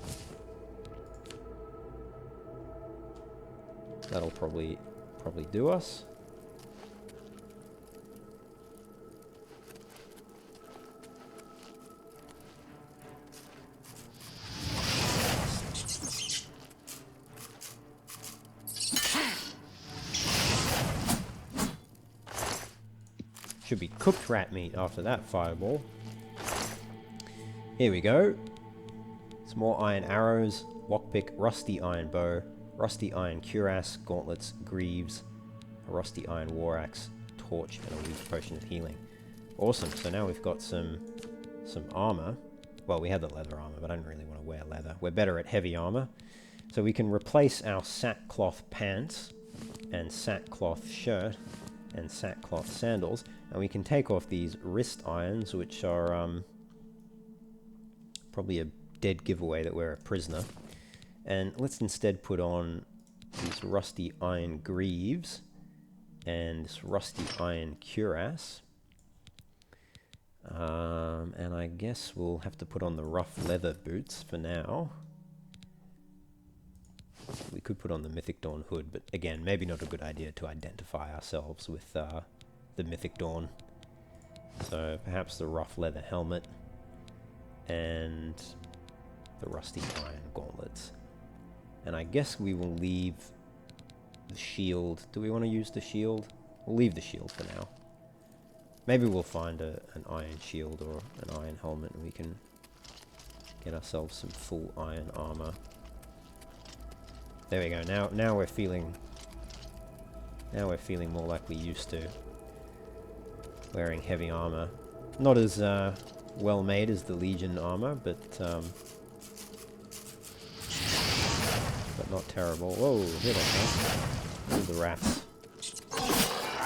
That'll probably do us. Should be cooked rat meat after that fireball. Here we go. Some more iron arrows, lockpick, rusty iron bow, rusty iron cuirass, gauntlets, greaves, a rusty iron war axe, torch, and a weak potion of healing. Awesome. So now we've got some armor. Well, we had the leather armor, but I didn't really want to wear leather. We're better at heavy armor. So we can replace our sackcloth pants and sackcloth shirt and sackcloth sandals, and we can take off these wrist irons, which are probably a dead giveaway that we're a prisoner. And let's instead put on these rusty iron greaves and this rusty iron cuirass. And I guess we'll have to put on the rough leather boots for now. We could put on the Mythic Dawn hood, but again, maybe not a good idea to identify ourselves with the Mythic Dawn. So perhaps the rough leather helmet and the rusty iron gauntlets. And I guess we will leave the shield. Do we want to use the shield? We'll leave the shield for now. Maybe we'll find an iron shield or an iron helmet and we can get ourselves some full iron armor. There we go. Now we're feeling more like we used to. Wearing heavy armor. Not as well made as the Legion armor, but not terrible. Whoa, here they come. Look at the rats.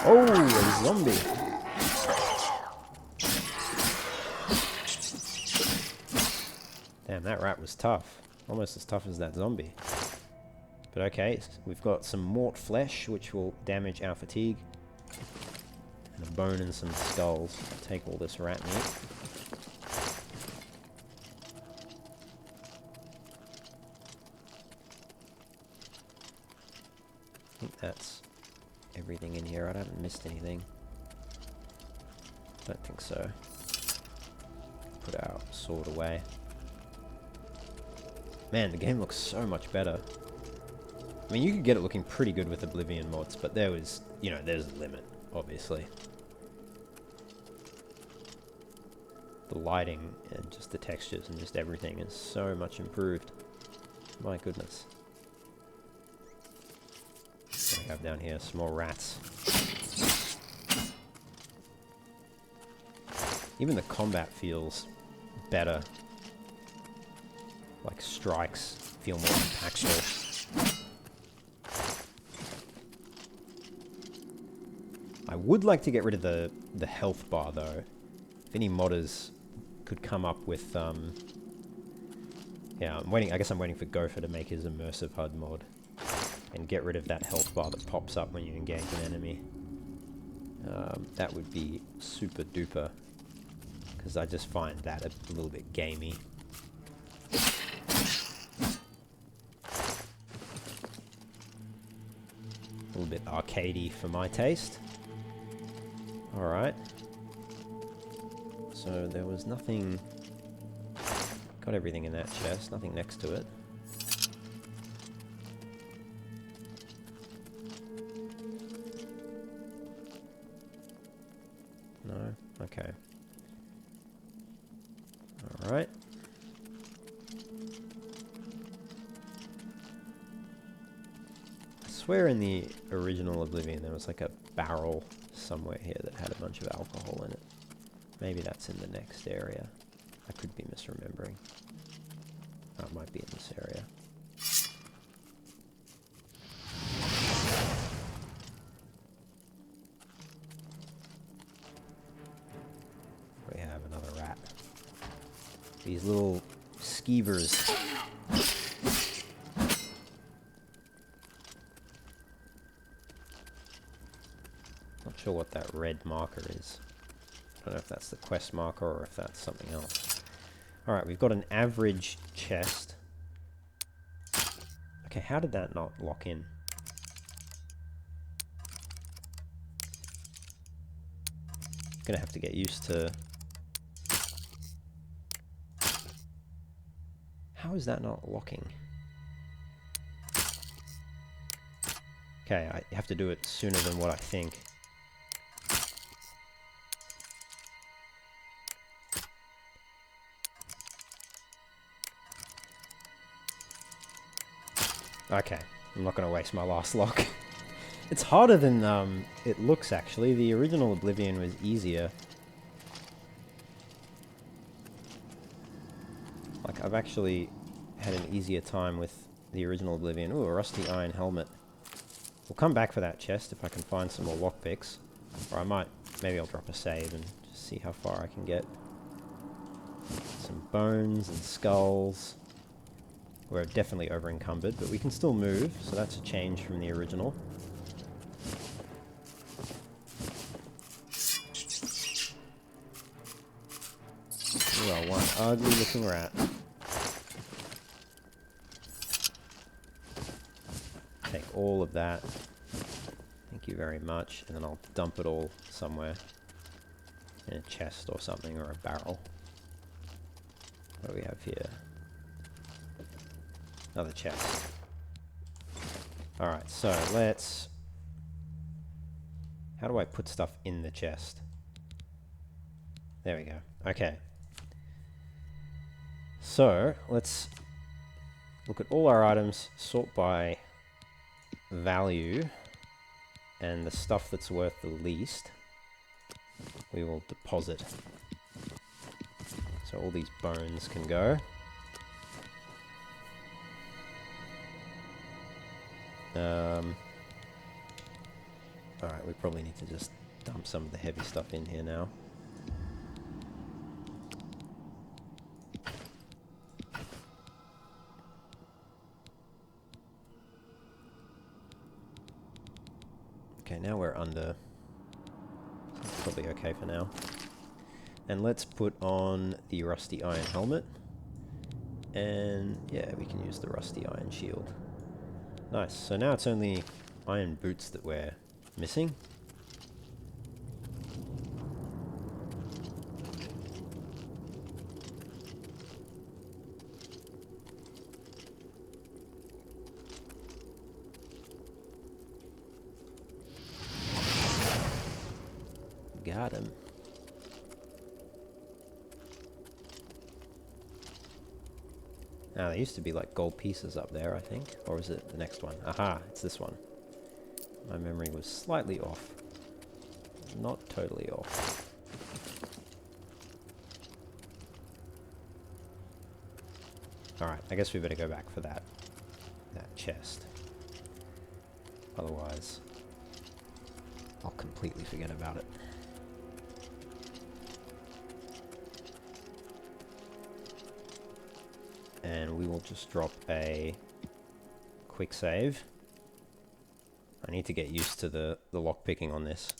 Oh, a zombie! Damn, that rat was tough. Almost as tough as that zombie. But okay, we've got some mort flesh, which will damage our fatigue. And a bone and some skulls. I'll take all this rat meat. I think that's everything in here. I haven't missed anything. Don't think so. Put our sword away. Man, the game looks so much better. I mean, you could get it looking pretty good with Oblivion mods, but there was, you know, there's a limit, obviously. The lighting and just the textures and just everything is so much improved. My goodness. What do we have down here? Some more rats. Even the combat feels better. Like strikes feel more impactful. I would like to get rid of the health bar though. If any modders could come up with yeah, I guess I'm waiting for Gopher to make his immersive HUD mod and get rid of that health bar that pops up when you engage an enemy. That would be super duper, because I just find that a little bit gamey. A little bit arcadey for my taste. Alright. So there was nothing... Got everything in that chest, nothing next to it. No? Okay. Alright. I swear in the original Oblivion there was like a barrel somewhere here that had a bunch of alcohol in it. Maybe that's in the next area. I could be misremembering. Oh, it might be in this area. We have another rat. These little skeevers. Not sure what that red marker is. I don't know if that's the quest marker or if that's something else. Alright, we've got an average chest. Okay, how did that not lock in? Gonna have to get used to... How is that not locking? Okay, I have to do it sooner than what I think. Okay, I'm not going to waste my last lock. It's harder than it looks, actually. The original Oblivion was easier. Like, I've actually had an easier time with the original Oblivion. Ooh, a rusty iron helmet. We'll come back for that chest if I can find some more lockpicks. Or I might, maybe I'll drop a save and just see how far I can get. Some bones and skulls. We're definitely over encumbered, but we can still move, so that's a change from the original. Well, one ugly looking rat. Take all of that. Thank you very much, and then I'll dump it all somewhere. In a chest or something, or a barrel. What do we have here? Another chest. Alright, so let's... How do I put stuff in the chest? There we go. Okay. So, let's look at all our items, sort by value, and the stuff that's worth the least, we will deposit. So all these bones can go. Alright, we probably need to just dump some of the heavy stuff in here now. Okay, now we're under. That's probably okay for now. And let's put on the rusty iron helmet. And yeah, we can use the rusty iron shield. Nice. So now it's only iron boots that we're missing. Got him. Now, there used to be like gold pieces up there, I think. Or is it the next one? Aha, it's this one. My memory was slightly off. Not totally off. Alright, I guess we better go back for that chest. Otherwise, I'll completely forget about it. And we will just drop a quick save. I need to get used to the lock picking on this.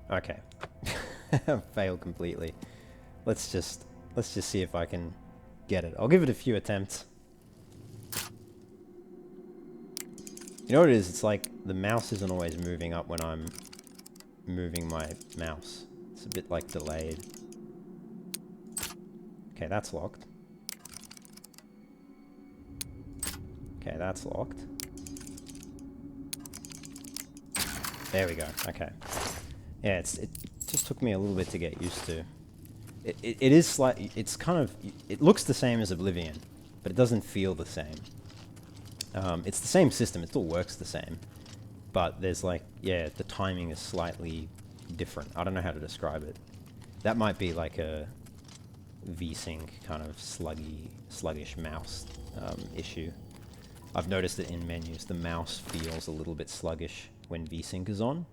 Okay. Failed completely. Let's just see if I can get it. I'll give it a few attempts. You know what it is? It's like the mouse isn't always moving up when I'm moving my mouse. It's a bit like delayed. Okay, that's locked. Okay, that's locked. There we go. Okay. Yeah, it just took me a little bit to get used to. It is slightly... It's kind of... It looks the same as Oblivion, but it doesn't feel the same. It's the same system. It still works the same. But there's like... Yeah, the timing is slightly different. I don't know how to describe it. That might be like a V-Sync kind of sluggish mouse issue. I've noticed it in menus. The mouse feels a little bit sluggish when V-Sync is on.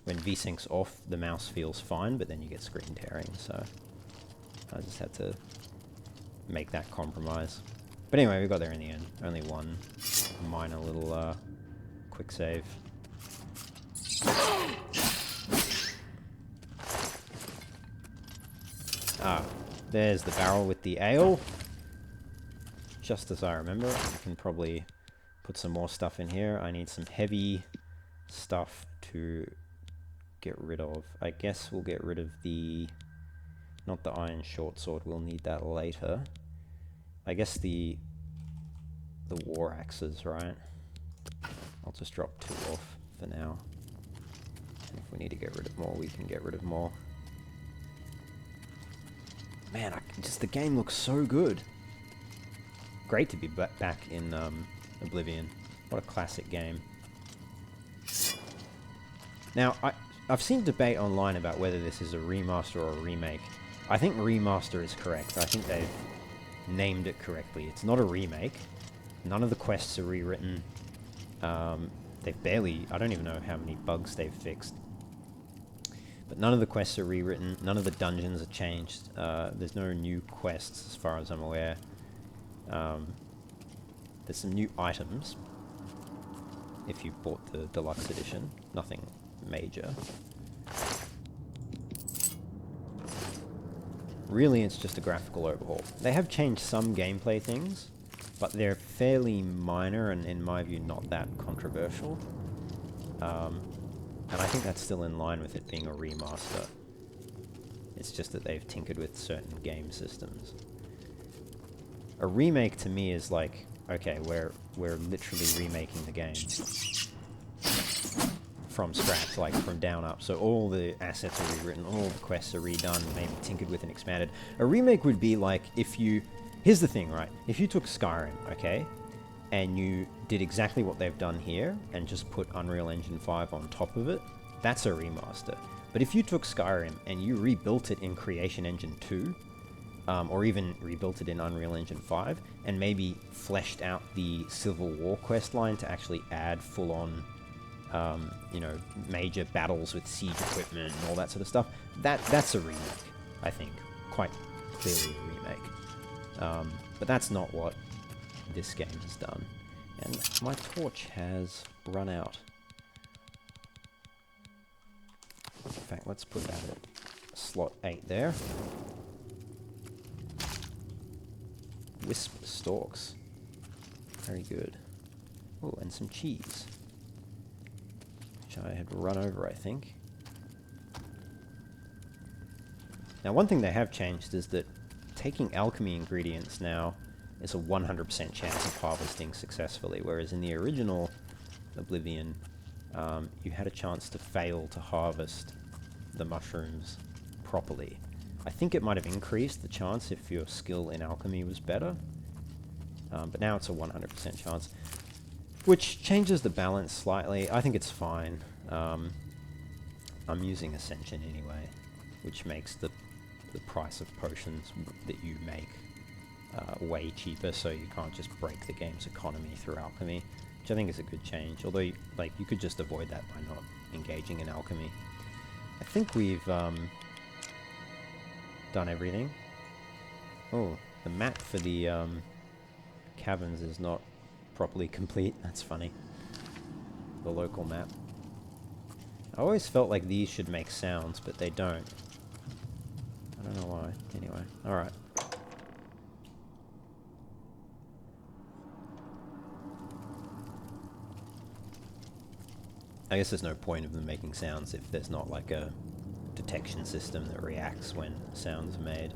When V-Sync's off, the mouse feels fine, but then you get screen tearing, so I just had to make that compromise. But anyway, we got there in the end. Only one minor little quick save. Ah, there's the barrel with the ale. Just as I remember, I can probably put some more stuff in here. I need some heavy stuff to get rid of. I guess we'll get rid of the... Not the iron short sword, we'll need that later. I guess the war axes, right? I'll just drop 2 off for now. And if we need to get rid of more, we can get rid of more. Man, just the game looks so good. Great to be back in Oblivion. What a classic game. Now, I've seen debate online about whether this is a remaster or a remake. I think remaster is correct. I think they've named it correctly. It's not a remake. None of the quests are rewritten. They've barely... I don't even know how many bugs they've fixed. But none of the quests are rewritten. None of the dungeons are changed. There's no new quests as far as I'm aware. There's some new items if you bought the deluxe edition. Nothing major. Really, it's just a graphical overhaul. They have changed some gameplay things, but they're fairly minor and, in my view, not that controversial. And I think that's still in line with it being a remaster. It's just that they've tinkered with certain game systems. A remake to me is like, okay, we're literally remaking the game from scratch, like from down up. So all the assets are rewritten, all the quests are redone, maybe tinkered with and expanded. A remake would be like if you... Here's the thing, right? If you took Skyrim, okay, and you did exactly what they've done here and just put Unreal Engine 5 on top of it, that's a remaster. But if you took Skyrim and you rebuilt it in Creation Engine 2, or even rebuilt it in Unreal Engine 5, and maybe fleshed out the Civil War quest line to actually add full-on, you know, major battles with siege equipment and all that sort of stuff, that's a remake, I think. Quite clearly a remake. But that's not what this game has done. And my torch has run out. In fact, let's put that at slot 8 there. Wisp stalks. Very good. Oh, and some cheese. Which I had run over, I think. Now, one thing they have changed is that taking alchemy ingredients now is a 100% chance of harvesting successfully, whereas in the original Oblivion, you had a chance to fail to harvest the mushrooms properly. I think it might have increased the chance if your skill in alchemy was better, but now it's a 100% chance, which changes the balance slightly. I think it's fine. I'm using Ascension anyway, which makes the price of potions that you make way cheaper, so you can't just break the game's economy through alchemy, which I think is a good change, although you could just avoid that by not engaging in alchemy. I think we've done everything. Oh, the map for the caverns is not properly complete. That's funny. The local map. I always felt like these should make sounds, but they don't. I don't know why. Anyway, alright. I guess there's no point of them making sounds if there's not like a detection system that reacts when sounds are made.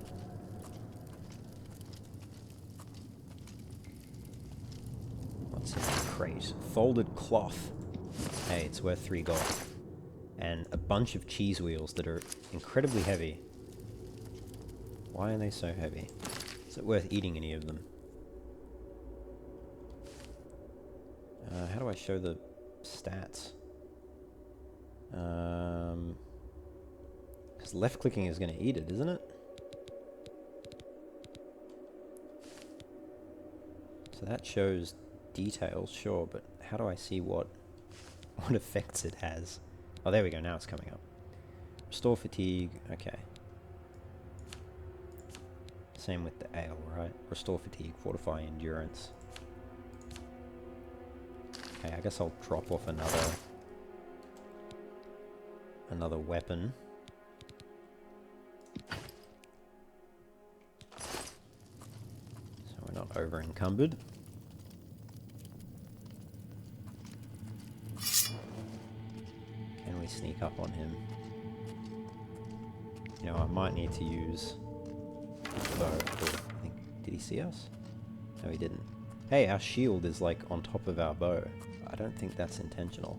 What's in the crate? Folded cloth. Hey, it's worth 3 gold. and a bunch of cheese wheels that are incredibly heavy. Why are they so heavy? Is it worth eating any of them? How do I show the stats? Because left clicking is going to eat it, isn't it? So that shows details, sure, but how do I see what effects it has? Oh, there we go, now it's coming up. Restore fatigue, okay. Same with the ale, right? Restore fatigue, fortify endurance. Okay, I guess I'll drop off another weapon. So we're not over encumbered. Can we sneak up on him? You know, I might need to use his bow. I think, did he see us? No, he didn't. Hey, our shield is like on top of our bow. I don't think that's intentional.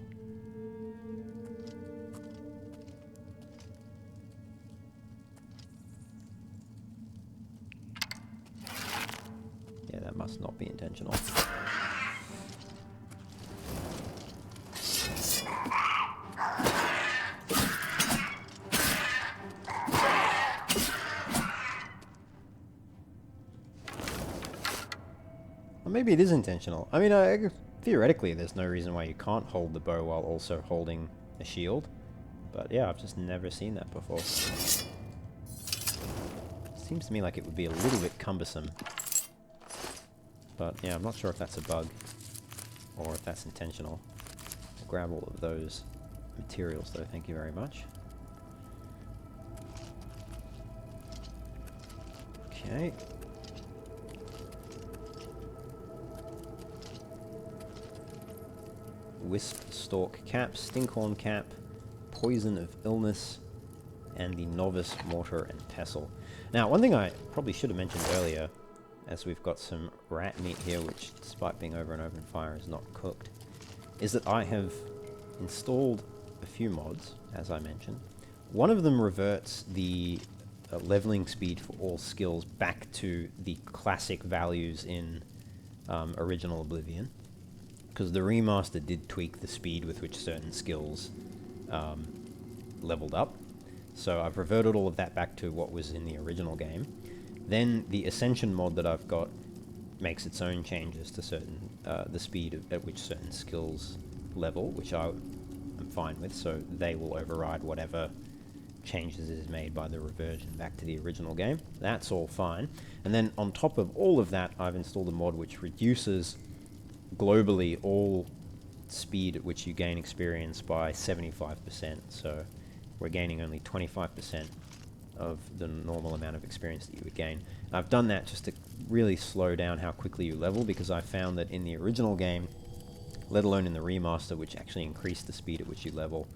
Yeah, that must not be intentional. Maybe it is intentional. I mean, theoretically, there's no reason why you can't hold the bow while also holding a shield. But yeah, I've just never seen that before. Seems to me like it would be a little bit cumbersome. But yeah, I'm not sure if that's a bug or if that's intentional. I'll grab all of those materials though, thank you very much. Okay. Wisp Stalk Cap, Stinkhorn Cap, Poison of Illness, and the Novice Mortar and Pestle. Now, one thing I probably should have mentioned earlier, as we've got some rat meat here, which, despite being over an open fire, is not cooked, is that I have installed a few mods, as I mentioned. One of them reverts the leveling speed for all skills back to the classic values in original Oblivion. Because the remaster did tweak the speed with which certain skills leveled up. So I've reverted all of that back to what was in the original game. Then the Ascension mod that I've got makes its own changes to certain the speed at which certain skills level, which I'm fine with, so they will override whatever changes is made by the reversion back to the original game. That's all fine. And then on top of all of that, I've installed a mod which reduces globally all speed at which you gain experience by 75%, so we're gaining only 25% of the normal amount of experience that you would gain. I've done that just to really slow down how quickly you level, because I found that in the original game, let alone in the remaster, which actually increased the speed at which you level,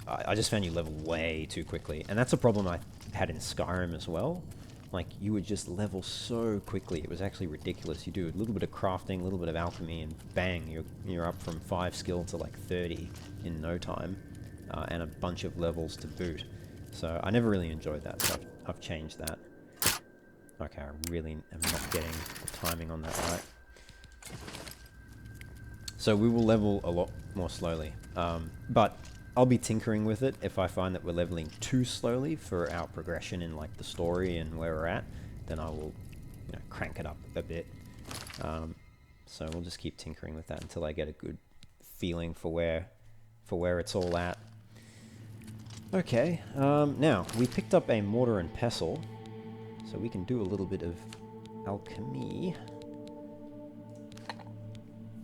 I just found you level way too quickly. And that's a problem I had in Skyrim as well. Like, you would just level so quickly. It was actually ridiculous. You do a little bit of crafting, a little bit of alchemy, and bang, you're up from 5 skill to like 30 in no time, and a bunch of levels to boot. So I never really enjoyed that, so I've changed that. Okay, I really am not getting the timing on that right. So we will level a lot more slowly, but I'll be tinkering with it. If I find that we're leveling too slowly for our progression in like the story and where we're at, then I will, you know, crank it up a bit. So we'll just keep tinkering with that until I get a good feeling for where it's all at. Okay, now we picked up a mortar and pestle, so we can do a little bit of alchemy.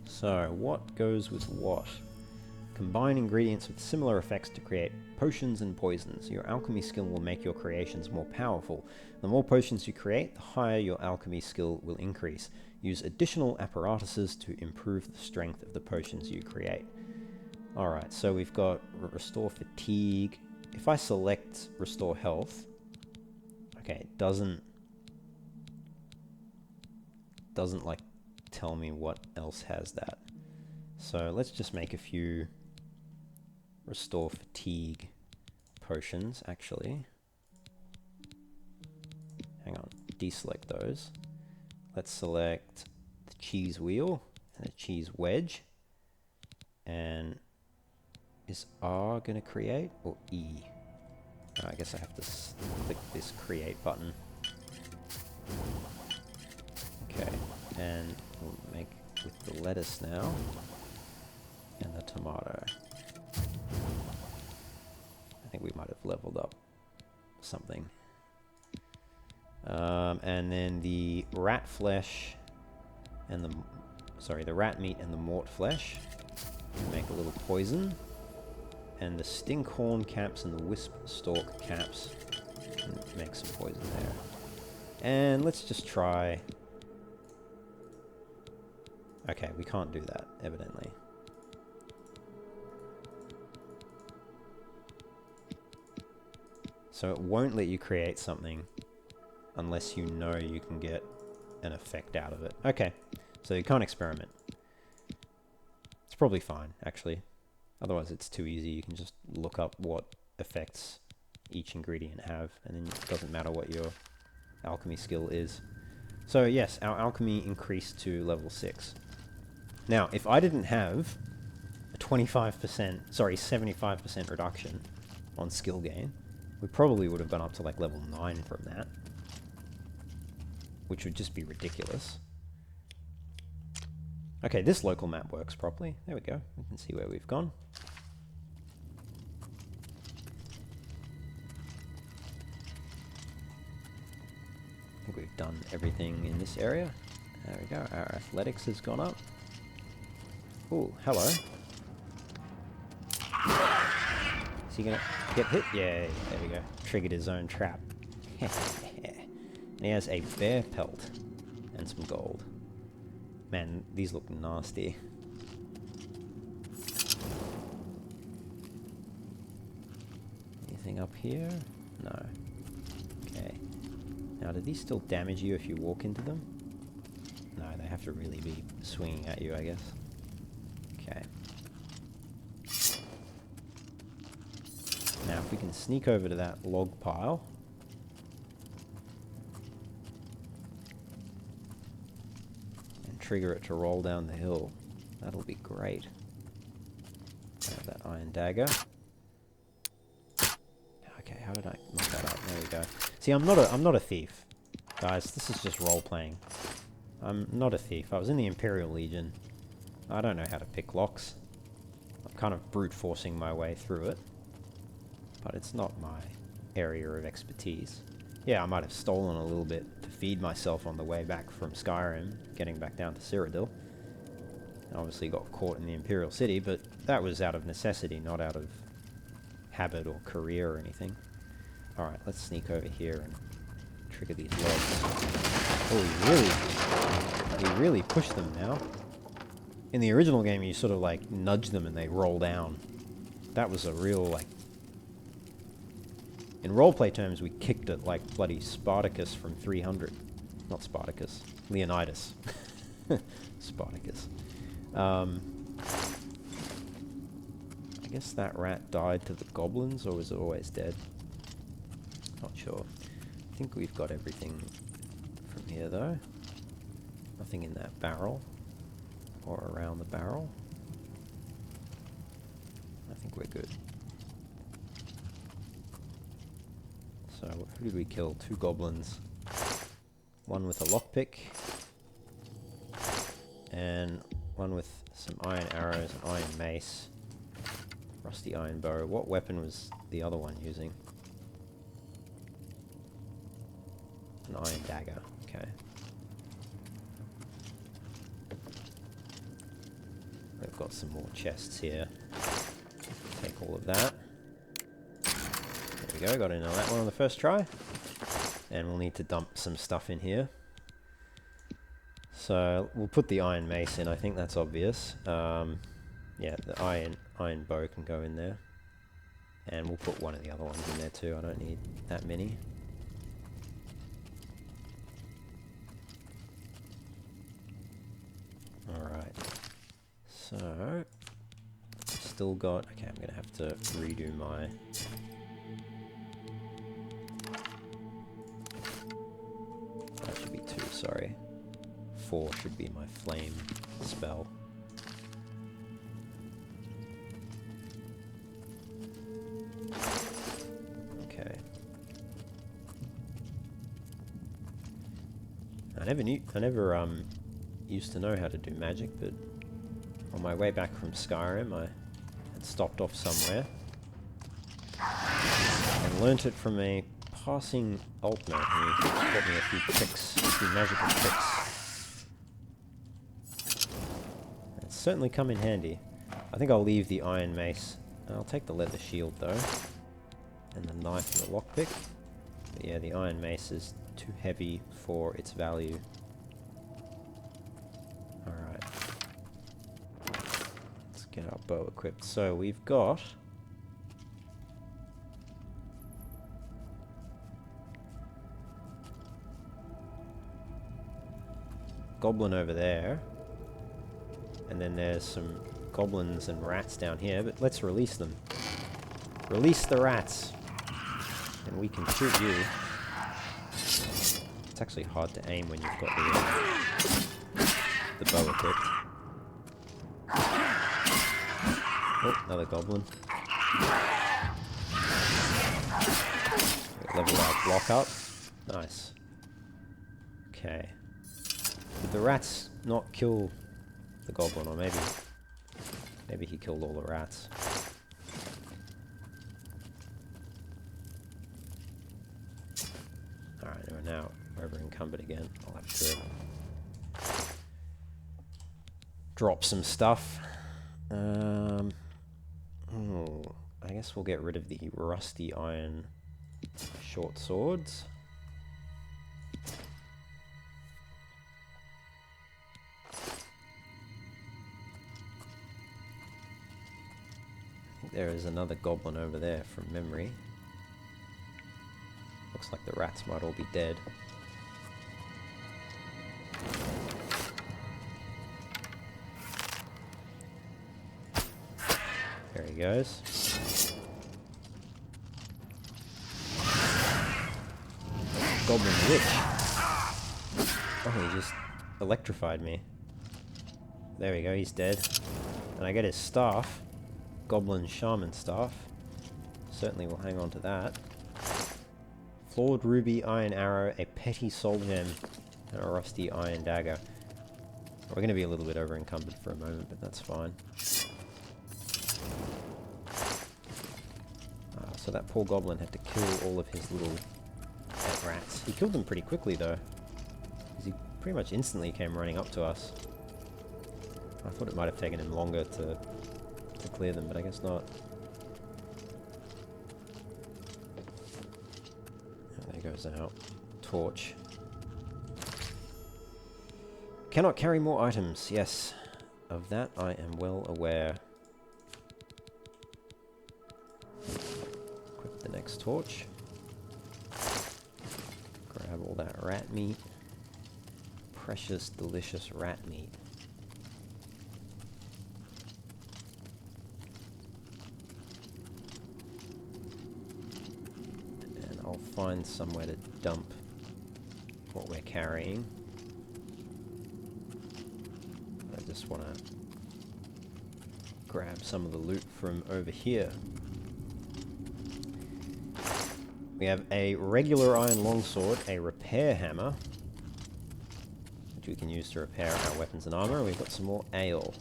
So what goes with what? Combine ingredients with similar effects to create potions and poisons. Your alchemy skill will make your creations more powerful. The more potions you create, the higher your alchemy skill will increase. Use additional apparatuses to improve the strength of the potions you create. Alright, so we've got restore fatigue. If I select restore health, okay, it doesn't like tell me what else has that. So let's just make a few restore fatigue potions, actually. Hang on, deselect those. Let's select the cheese wheel and the cheese wedge. And is R going to create, or E? Oh, I guess I have to click this create button. Okay, and we'll make with the lettuce now, and the tomato. I think we might have leveled up something. And then the rat flesh and the rat meat and the mort flesh make a little poison. And the stinkhorn caps and the wisp stalk caps make some poison there. And let's just try... Okay, we can't do that, evidently. So it won't let you create something unless you know you can get an effect out of it. Okay, so you can't experiment. It's probably fine, actually. Otherwise it's too easy. You can just look up what effects each ingredient have, and then it doesn't matter what your alchemy skill is. So yes, our alchemy increased to level 6. Now, if I didn't have a 75% reduction on skill gain, we probably would have gone up to like level 9 from that, which would just be ridiculous. Okay, this local map works properly. There we go. We can see where we've gone. I think we've done everything in this area. There we go. Our athletics has gone up. Ooh, hello. Is he gonna get hit? Yeah, there we go. Triggered his own trap. And he has a bear pelt and some gold. Man, these look nasty. Anything up here? No. Okay. Now, do these still damage you if you walk into them? No, they have to really be swinging at you, I guess. Okay. Now, if we can sneak over to that log pile. Trigger it to roll down the hill. That'll be great. Have that iron dagger. Okay, how did I knock that up? There we go. See, I'm not a thief, guys. This is just role playing. I'm not a thief. I was in the Imperial Legion. I don't know how to pick locks. I'm kind of brute forcing my way through it, but it's not my area of expertise. Yeah, I might have stolen a little bit to feed myself on the way back from Skyrim, getting back down to Cyrodiil. I obviously got caught in the Imperial City, but that was out of necessity, not out of habit or career or anything. Alright, let's sneak over here and trigger these logs. Oh, we really push them now. In the original game, you sort of like nudge them and they roll down. That was a real, like... In roleplay terms, we kicked it like bloody Spartacus from 300. Not Spartacus. Leonidas. Spartacus. I guess that rat died to the goblins, or was it always dead? Not sure. I think we've got everything from here, though. Nothing in that barrel. Or around the barrel. I think we're good. So, who did we kill? 2 goblins. One with a lockpick. And one with some iron arrows, an iron mace. Rusty iron bow. What weapon was the other one using? An iron dagger. Okay. We've got some more chests here. Take all of that. There we go, got into that one on the first try. And we'll need to dump some stuff in here. So we'll put the iron mace in, I think that's obvious. Yeah, the iron bow can go in there. And we'll put one of the other ones in there too, I don't need that many. Alright. So, still got... Okay, I'm gonna have to redo my... That should be 2, sorry. 4 should be my flame spell. Okay. I never used to know how to do magic, but on my way back from Skyrim, I had stopped off somewhere and learnt it from a passing altman who taught me a few tricks, a few magical tricks. It's certainly come in handy. I think I'll leave the iron mace. I'll take the leather shield though, and the knife and the lockpick. But yeah, the iron mace is too heavy for its value. Alright. Let's get our bow equipped. So we've got... goblin over there. And then there's some goblins and rats down here, but let's release them. Release the rats! And we can shoot you. It's actually hard to aim when you've got the bow equipped. Oh, another goblin. Level our block up. Nice. Okay. Did the rats not kill the goblin, or maybe he killed all the rats? Alright, we're now over encumbered again. I'll have to drop some stuff. I guess we'll get rid of the rusty iron short swords. There is another goblin over there from memory. Looks like the rats might all be dead. There he goes. Goblin witch. Oh, he just electrified me. There we go, he's dead. And I get his staff. Goblin Shaman Staff. Certainly will hang on to that. Flawed Ruby Iron Arrow, a Petty Soul Gem, and a Rusty Iron Dagger. We're going to be a little bit over encumbered for a moment, but that's fine. So that poor goblin had to kill all of his little pet rats. He killed them pretty quickly though, because he pretty much instantly came running up to us. I thought it might have taken him longer to clear them, but I guess not. Oh, there goes our torch. Cannot carry more items. Yes, of that I am well aware. Equip the next torch. Grab all that rat meat. Precious, delicious rat meat. Find somewhere to dump what we're carrying. I just want to grab some of the loot from over here. We have a regular iron longsword, a repair hammer, which we can use to repair our weapons and armor, and we've got some more ale,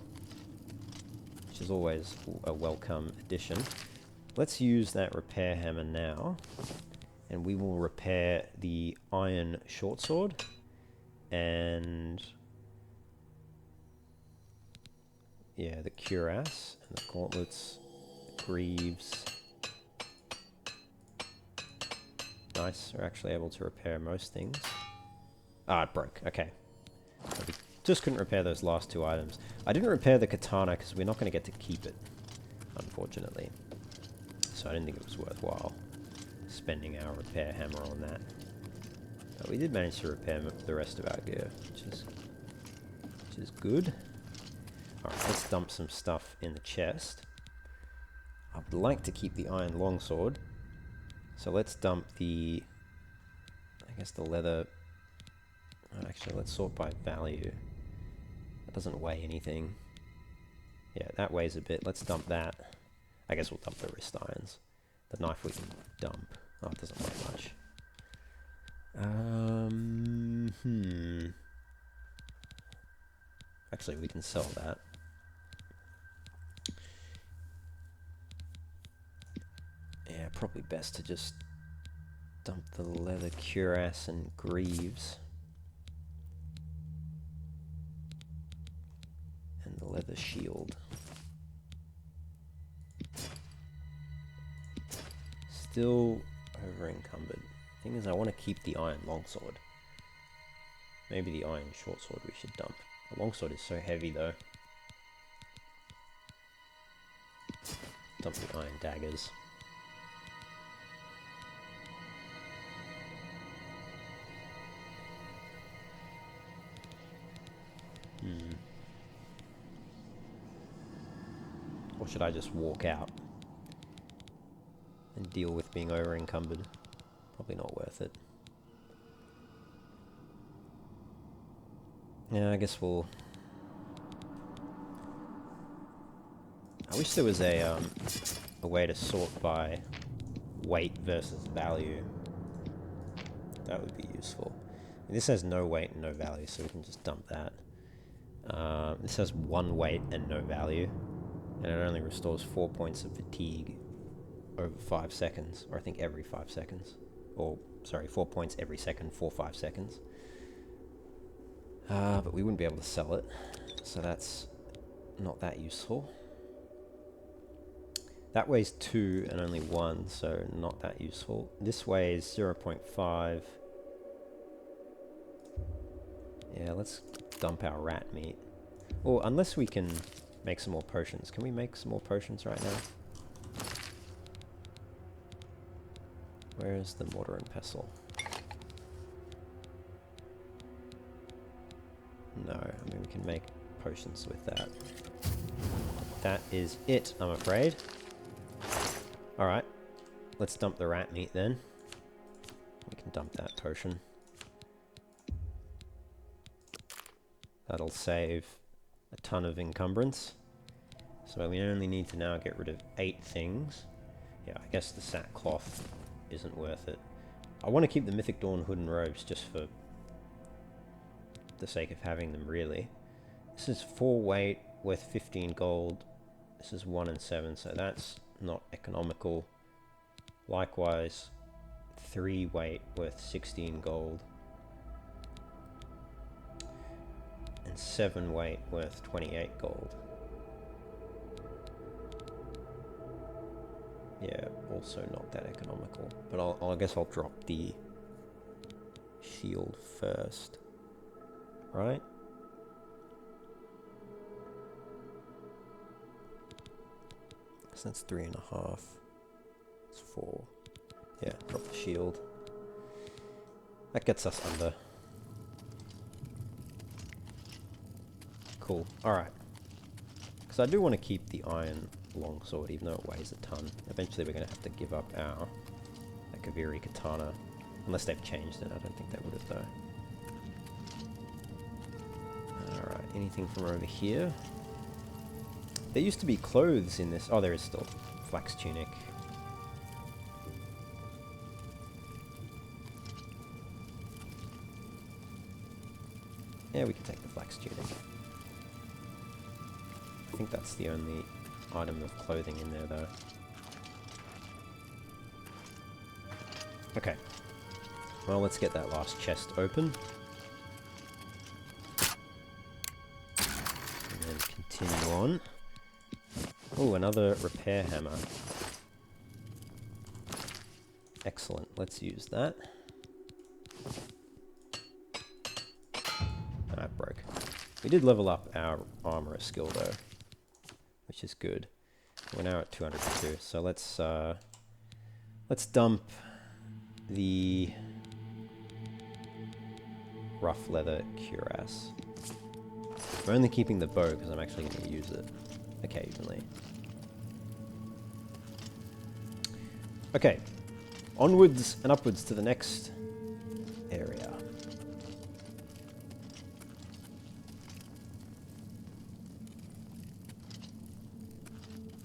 which is always a welcome addition. Let's use that repair hammer now. And we will repair the iron short sword and yeah, the cuirass and the gauntlets, the greaves. Nice, we're actually able to repair most things. Ah, it broke, okay. So we just couldn't repair those last 2 items. I didn't repair the katana because we're not going to get to keep it, unfortunately. So I didn't think it was worthwhile spending our repair hammer on that. But we did manage to repair the rest of our gear, which is good. Alright, let's dump some stuff in the chest. I would like to keep the iron longsword. So let's dump the... I guess the leather... Actually, let's sort by value. That doesn't weigh anything. Yeah, that weighs a bit. Let's dump that. I guess we'll dump the wrist irons. The knife we can dump. Oh, it doesn't weigh much. Actually, we can sell that. Yeah, probably best to just dump the leather cuirass and greaves. And the leather shield. Still over encumbered. Thing is, I want to keep the iron longsword. Maybe the iron shortsword we should dump. The longsword is so heavy though. Dump the iron daggers. Or should I just walk out and deal with being over encumbered? Probably not worth it. Yeah, I guess we'll... I wish there was a way to sort by weight versus value. That would be useful. This has no weight and no value, so we can just dump that. This has 1 weight and no value, and it only restores 4 points of fatigue over 5 seconds, or I think every 5 seconds. Or, sorry, 4 points every second for 5 seconds. But we wouldn't be able to sell it, so that's not that useful. That weighs 2 and only 1, so not that useful. This weighs 0.5. Yeah, let's dump our rat meat. Or unless we can make some more potions. Can we make some more potions right now? Where is the mortar and pestle? No, I mean we can make potions with that. That is it, I'm afraid. Alright, let's dump the rat meat then. We can dump that potion. That'll save a ton of encumbrance. So we only need to now get rid of 8 things. Yeah, I guess the sackcloth isn't worth it. I want to keep the Mythic Dawn hood and robes just for the sake of having them, really. This is 4 weight, worth 15 gold. This is 1 and 7, so that's not economical. Likewise, 3 weight, worth 16 gold. And 7 weight, worth 28 gold. Yeah, also not that economical. But I guess I'll drop the shield first. Right? So that's 3.5. It's 4. Yeah, drop the shield. That gets us under. Cool. Alright. Because I do want to keep the iron longsword, even though it weighs a ton. Eventually we're going to have to give up our thievery katana. Unless they've changed it. I don't think they would have, though. Alright, anything from over here? There used to be clothes in this. Oh, there is still flax tunic. Yeah, we can take the flax tunic. I think that's the only item of clothing in there, though. Okay. Well, let's get that last chest open. And then continue on. Oh, another repair hammer. Excellent. Let's use that. Ah, it broke. We did level up our armourer skill, though, which is good. We're now at 202, so let's dump the rough leather cuirass. I'm only keeping the bow because I'm actually going to use it occasionally. Okay, onwards and upwards to the next area.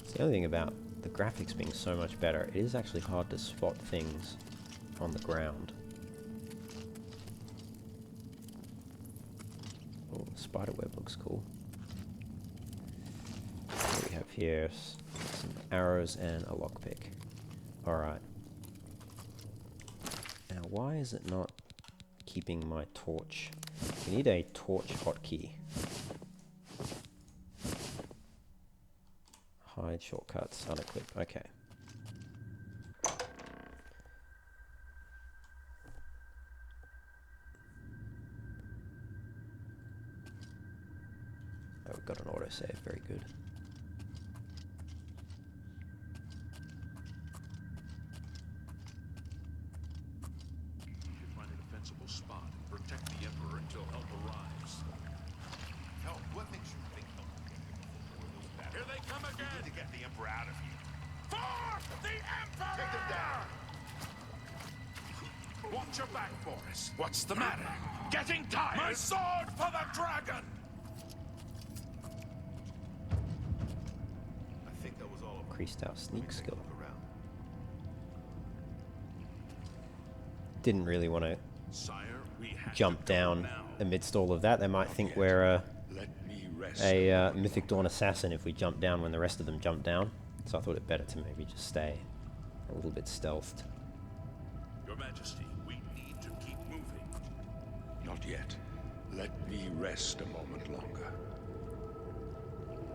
It's the only thing about the graphics being so much better, it is actually hard to spot things on the ground. Oh, the spiderweb looks cool. What do we have here? Some arrows and a lockpick. Alright. Now, why is it not keeping my torch? We need a torch hotkey. Hide shortcuts, unequip. Okay. Oh, we've got an autosave. Very good. Find a defensible spot and protect the Emperor until help arrives. Help? What makes you think help will get here before those battles? Here they come We again! need to get the Emperor out of here. For the Emperor! Take them down! Watch your back, Boris. What's the matter? Getting tired? My sword for the dragon! I think that was all of them. Increased our Let me sneak take a skill. look around. Didn't really want to Sire, we have jump to go down now. amidst all of that. They might think we're Let me rest. a Mythic Dawn assassin if we jump down when the rest of them jump down. So I thought it better to maybe just stay a little bit stealthed. Your Majesty, we need to keep moving. Not yet. Let me rest a moment longer.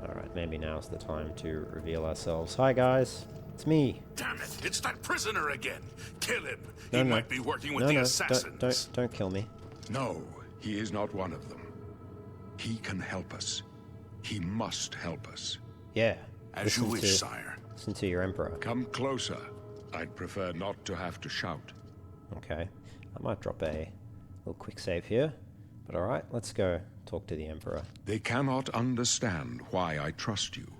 Alright, maybe now's the time to reveal ourselves. Hi guys, it's me. Damn it! It's that prisoner again! Kill him! No, He no. might be working with No, the no, assassins. don't kill me. No, he is not one of them. He can help us. He must help us. Yeah. As you listen wish, to- sire. Listen to your Emperor. Come closer. I'd prefer not to have to shout. Okay. I might drop a little quick save here. But alright, let's go talk to the Emperor. They cannot understand why I trust you.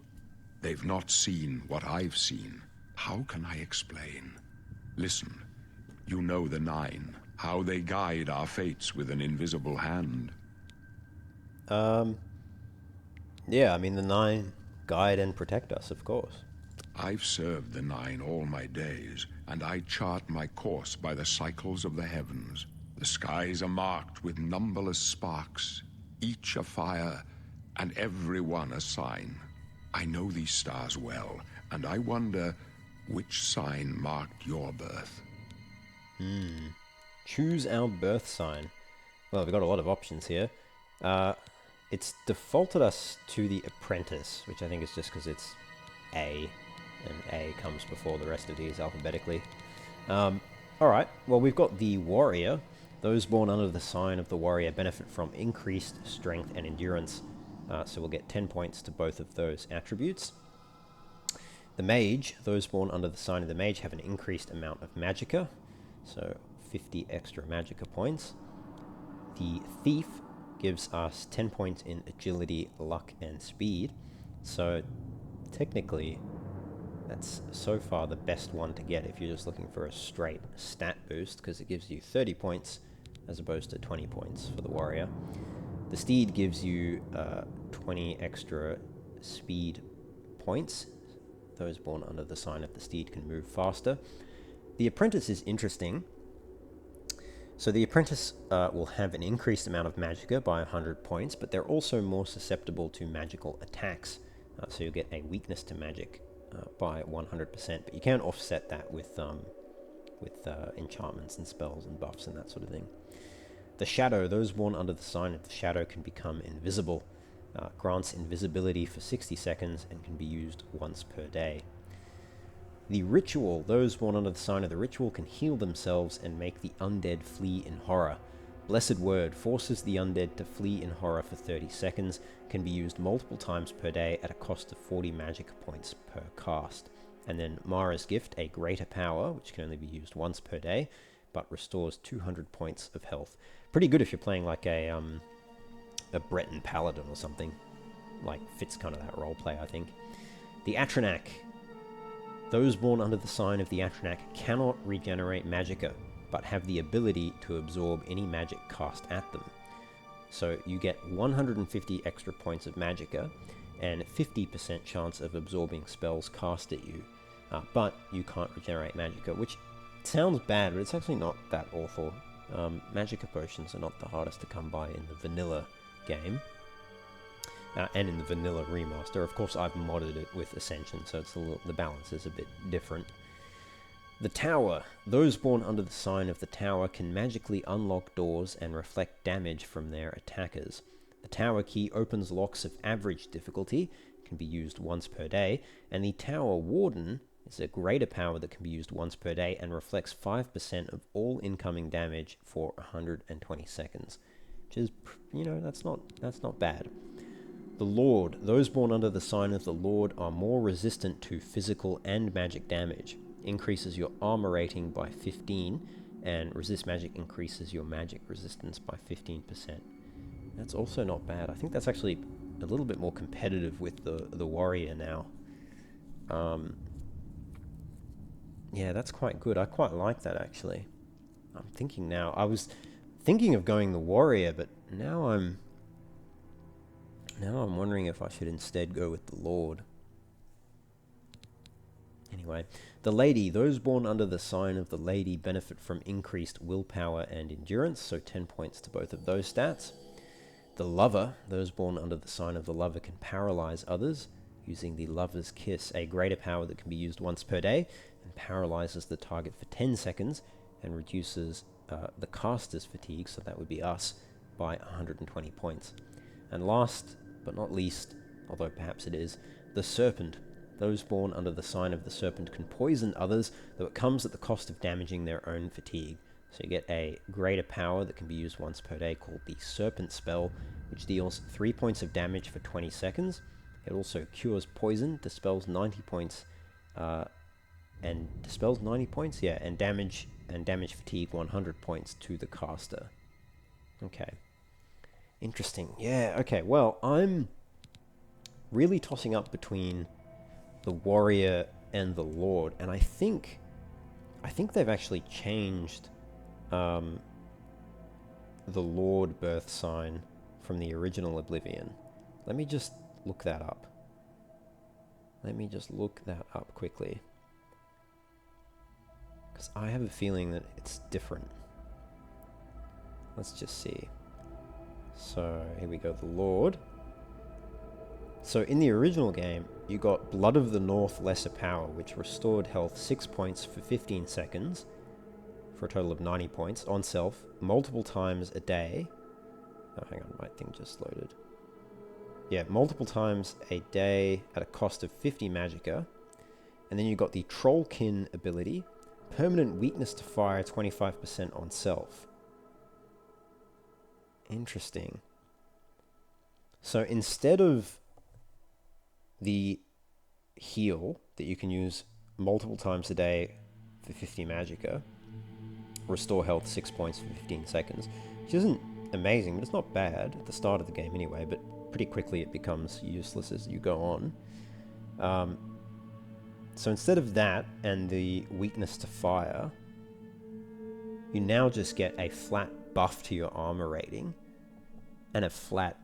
They've not seen what I've seen. How can I explain? Listen, you know the Nine, how they guide our fates with an invisible hand. Yeah, I mean the Nine guide and protect us, of course. I've served the Nine all my days, and I chart my course by the cycles of the heavens. The skies are marked with numberless sparks, each a fire, and every one a sign. I know these stars well, and I wonder which sign marked your birth. Choose our birth sign. Well, we've got a lot of options here. It's defaulted us to the Apprentice, which I think is just because it's A, and A comes before the rest of these alphabetically. Alright, well we've got the Warrior. Those born under the sign of the Warrior benefit from increased strength and endurance, so we'll get 10 points to both of those attributes. The Mage, those born under the sign of the Mage have an increased amount of Magicka, so 50 extra Magicka points. The Thief gives us 10 points in Agility, Luck, and Speed, so technically that's so far the best one to get if you're just looking for a straight stat boost, because it gives you 30 points as opposed to 20 points for the Warrior. The Steed gives you 20 extra speed points. Those born under the sign of the Steed can move faster. The Apprentice is interesting. So the Apprentice will have an increased amount of Magicka by 100 points, but they're also more susceptible to magical attacks. So you'll get a weakness to magic by 100%, but you can offset that with enchantments and spells and buffs and that sort of thing. The Shadow, those born under the sign of the Shadow can become invisible. Grants invisibility for 60 seconds and can be used once per day. The Ritual, those born under the sign of the Ritual can heal themselves and make the undead flee in horror. Blessed Word forces the undead to flee in horror for 30 seconds, can be used multiple times per day at a cost of 40 magic points per cast. And then Mara's Gift, a greater power, which can only be used once per day, but restores 200 points of health. Pretty good if you're playing like a Breton Paladin or something. Like, fits kind of that roleplay, I think. The Atronak, Those born under the sign of the Atronach cannot regenerate magicka, but have the ability to absorb any magic cast at them. So you get 150 extra points of magicka, and 50% chance of absorbing spells cast at you. But you can't regenerate magicka, which sounds bad, but it's actually not that awful. Magicka potions are not the hardest to come by in the vanilla game. And in the vanilla remaster. Of course, I've modded it with Ascension, so it's the balance is a bit different. The Tower. Those born under the sign of the Tower can magically unlock doors and reflect damage from their attackers. The Tower key opens locks of average difficulty, can be used once per day, and the Tower Warden is a greater power that can be used once per day and reflects 5% of all incoming damage for 120 seconds. Which is, you know, that's not bad. The Lord. Those born under the sign of the Lord are more resistant to physical and magic damage. Increases your armor rating by 15, and resist magic increases your magic resistance by 15%. That's also not bad. I think that's actually a little bit more competitive with the warrior now. Yeah, that's quite good. I quite like that, actually. I'm thinking now. I was thinking of going the warrior, but now I'm wondering if I should instead go with the Lord. Anyway, the Lady. Those born under the sign of the Lady benefit from increased willpower and endurance, so 10 points to both of those stats. The Lover. Those born under the sign of the Lover can paralyze others, using the Lover's Kiss, a greater power that can be used once per day, and paralyzes the target for 10 seconds, and reduces the caster's fatigue, so that would be us, by 120 points. And last but not least, although perhaps it is, the Serpent. Those born under the sign of the Serpent can poison others, though it comes at the cost of damaging their own fatigue. So you get a greater power that can be used once per day called the Serpent Spell, which deals 3 points of damage for 20 seconds. It also cures poison, dispels 90 points, and damage fatigue 100 points to the caster. Okay. Interesting. Yeah, okay. Well, I'm really tossing up between the warrior and the Lord, and I think they've actually changed the Lord Birthsign from the original Oblivion. Let me just look that up. Quickly. Because I have a feeling that it's different. Let's just see. So, here we go, the Lord. So, in the original game, you got Blood of the North Lesser Power, which restored health 6 points for 15 seconds, for a total of 90 points, on self, multiple times a day. Oh, hang on, my thing just loaded. Yeah, multiple times a day at a cost of 50 magicka. And then you got the Trollkin ability, permanent weakness to fire, 25% on self. Interesting. So instead of the heal that you can use multiple times a day for 50 magicka, restore health 6 points for 15 seconds, which isn't amazing, but it's not bad at the start of the game anyway, but pretty quickly it becomes useless as you go on. So instead of that and the weakness to fire, you now just get a flat buff to your armor rating and a flat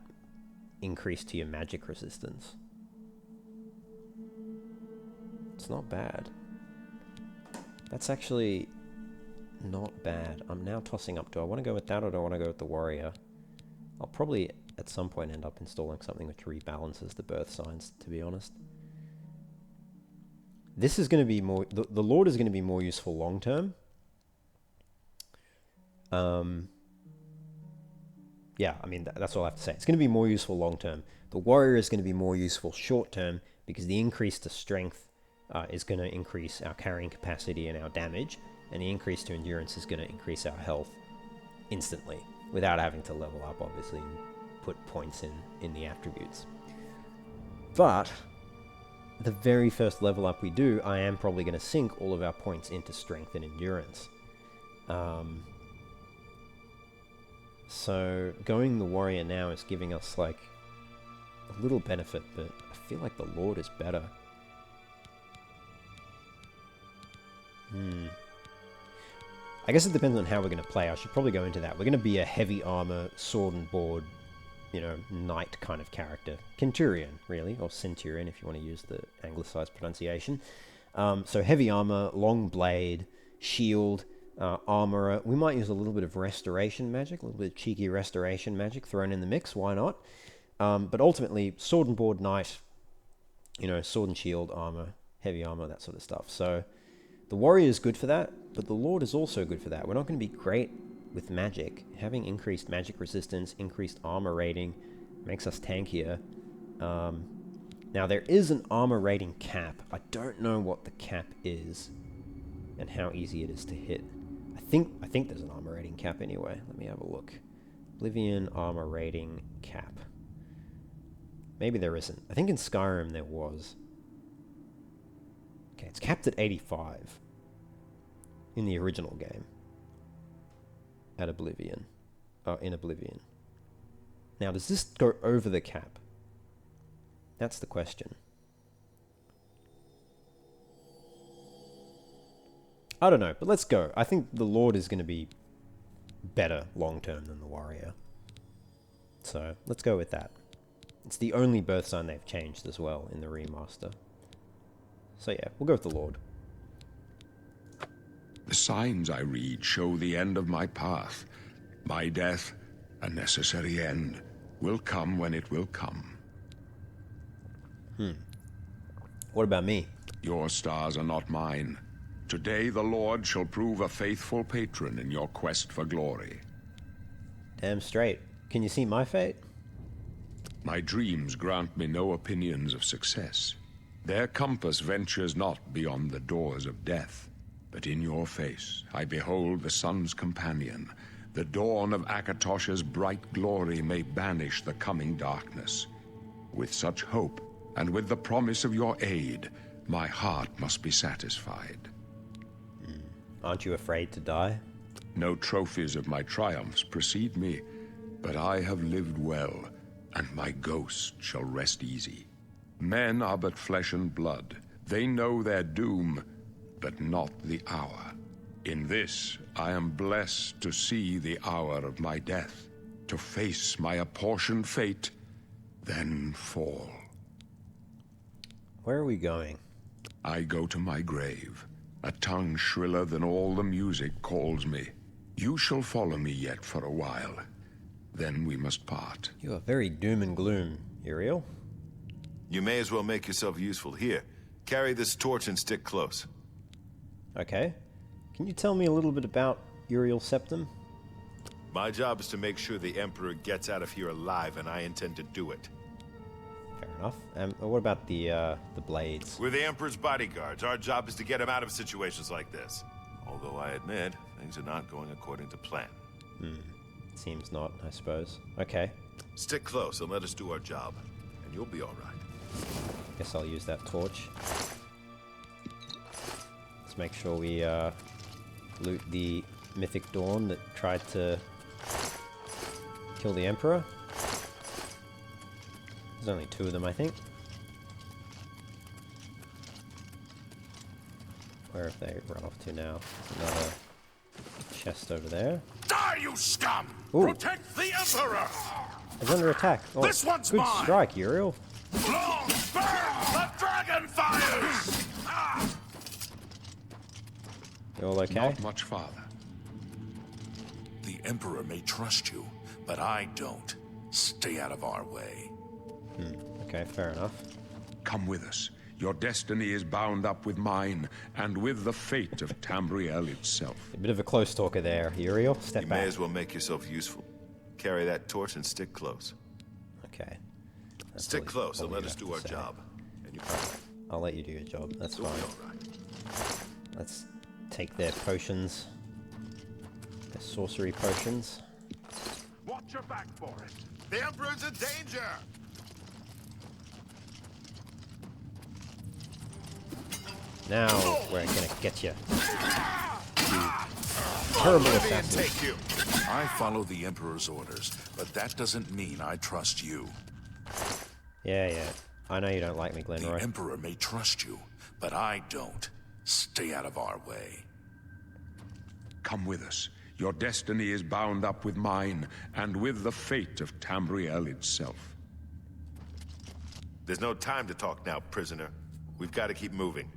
increase to your magic resistance. It's not bad. That's actually not bad. I'm now tossing up. Do I want to go with that or do I want to go with the warrior? I'll probably at some point end up installing something which rebalances the birth signs, to be honest. This is going to be more... The Lord is going to be more useful long term. Yeah, I mean, that's all I have to say. It's going to be more useful long term. The warrior is going to be more useful short term because the increase to strength is going to increase our carrying capacity and our damage, and the increase to endurance is going to increase our health instantly without having to level up, obviously, and put points in the attributes. But the very first level up we do, I am probably going to sink all of our points into strength and endurance. So going the warrior now is giving us like a little benefit, but I feel like the Lord is better. I guess it depends on how we're going to play. I should probably go into that. We're going to be a heavy armor, sword and board, you know, knight kind of character. Centurion, really, or Centurion if you want to use the anglicized pronunciation. So heavy armor, long blade, shield, armorer. We might use a little bit of restoration magic, a little bit of cheeky restoration magic thrown in the mix. Why not? But ultimately, sword and board knight, you know, sword and shield, armor, heavy armor, that sort of stuff. So the warrior is good for that, but the lord is also good for that. We're not going to be great with magic. Having increased magic resistance, increased armor rating, makes us tankier. Now there is an armor rating cap. I don't know what the cap is and how easy it is to hit. I think there's an armor rating cap anyway. Let me have a look. Oblivion armor rating cap. Maybe there isn't. I think in Skyrim there was. Okay, it's capped at 85 in the original game. At Oblivion. In Oblivion. Now, does this go over the cap? That's the question. I don't know, but let's go. I think the Lord is going to be better long-term than the Warrior. So, let's go with that. It's the only Birthsign they've changed as well in the remaster. So yeah, we'll go with the Lord. The signs I read show the end of my path. My death, a necessary end, will come when it will come. What about me? Your stars are not mine. Today the Lord shall prove a faithful patron in your quest for glory. Damn straight. Can you see my fate? My dreams grant me no opinions of success. Their compass ventures not beyond the doors of death. But in your face I behold the sun's companion. The dawn of Akatosh's bright glory may banish the coming darkness. With such hope, and with the promise of your aid, my heart must be satisfied. Aren't you afraid to die? No trophies of my triumphs precede me, but I have lived well, and my ghost shall rest easy. Men are but flesh and blood. They know their doom, but not the hour. In this, I am blessed to see the hour of my death, to face my apportioned fate, then fall. Where are we going? I go to my grave. A tongue shriller than all the music calls me. You shall follow me yet for a while. Then we must part. You are very doom and gloom, Uriel. You may as well make yourself useful. Here, carry this torch and stick close. Okay. Can you tell me a little bit about Uriel Septim? My job is to make sure the Emperor gets out of here alive, and I intend to do it. Fair enough. What about the blades? We're the Emperor's bodyguards. Our job is to get him out of situations like this. Although I admit, things are not going according to plan. Seems not, I suppose. Okay. Stick close and let us do our job, and you'll be all right. Guess I'll use that torch. Let's make sure we loot the Mythic Dawn that tried to kill the Emperor. There's only 2 of them, I think. Where have they run off to now? There's another chest over there. Die, you scum! Ooh. Protect the Emperor! It's under attack. Oh, This one's good mine! strike, Uriel. Long burn the dragon fires! You all okay? Not much farther. The Emperor may trust you, but I don't. Stay out of our way. Okay, fair enough. Come with us. Your destiny is bound up with mine, and with the fate of Tamriel itself. A bit of a close talker there, Uriel. Step You back. may as well make yourself useful. Carry that torch and stick close. Okay. That's Stick all- close all and you let us have do to our say. job. And you I'll let you do your job. That's will be fine. all right. Let's take their potions. Their sorcery potions. Watch your back for it. The Emperor's in danger! Now we're gonna get you. Terrible Oblivion assassin. take you! I follow the Emperor's orders, but that doesn't mean I trust you. Yeah. I know you don't like me, The Glenroy. Emperor may trust you, but I don't. Stay out of our way. Come with us. Your destiny is bound up with mine, and with the fate of Tamriel itself. There's no time to talk now, prisoner. We've got to keep moving.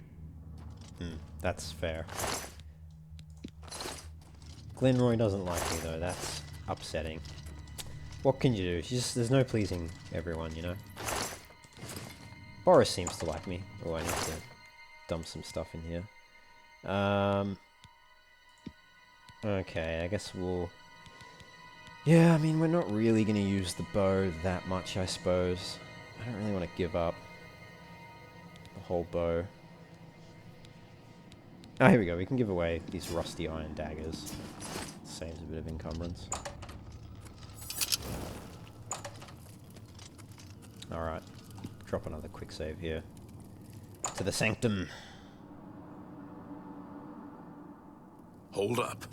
That's fair. Glenroy doesn't like me though, that's upsetting. What can you do? There's no pleasing everyone, you know? Boris seems to like me. Oh, I need to dump some stuff in here. Okay, I guess we'll... Yeah, I mean, we're not really going to use the bow that much, I suppose. I don't really want to give up the whole bow. Oh, here we go. We can give away these rusty iron daggers. Saves a bit of encumbrance. Alright. Drop another quick save here. To the sanctum. Hold up.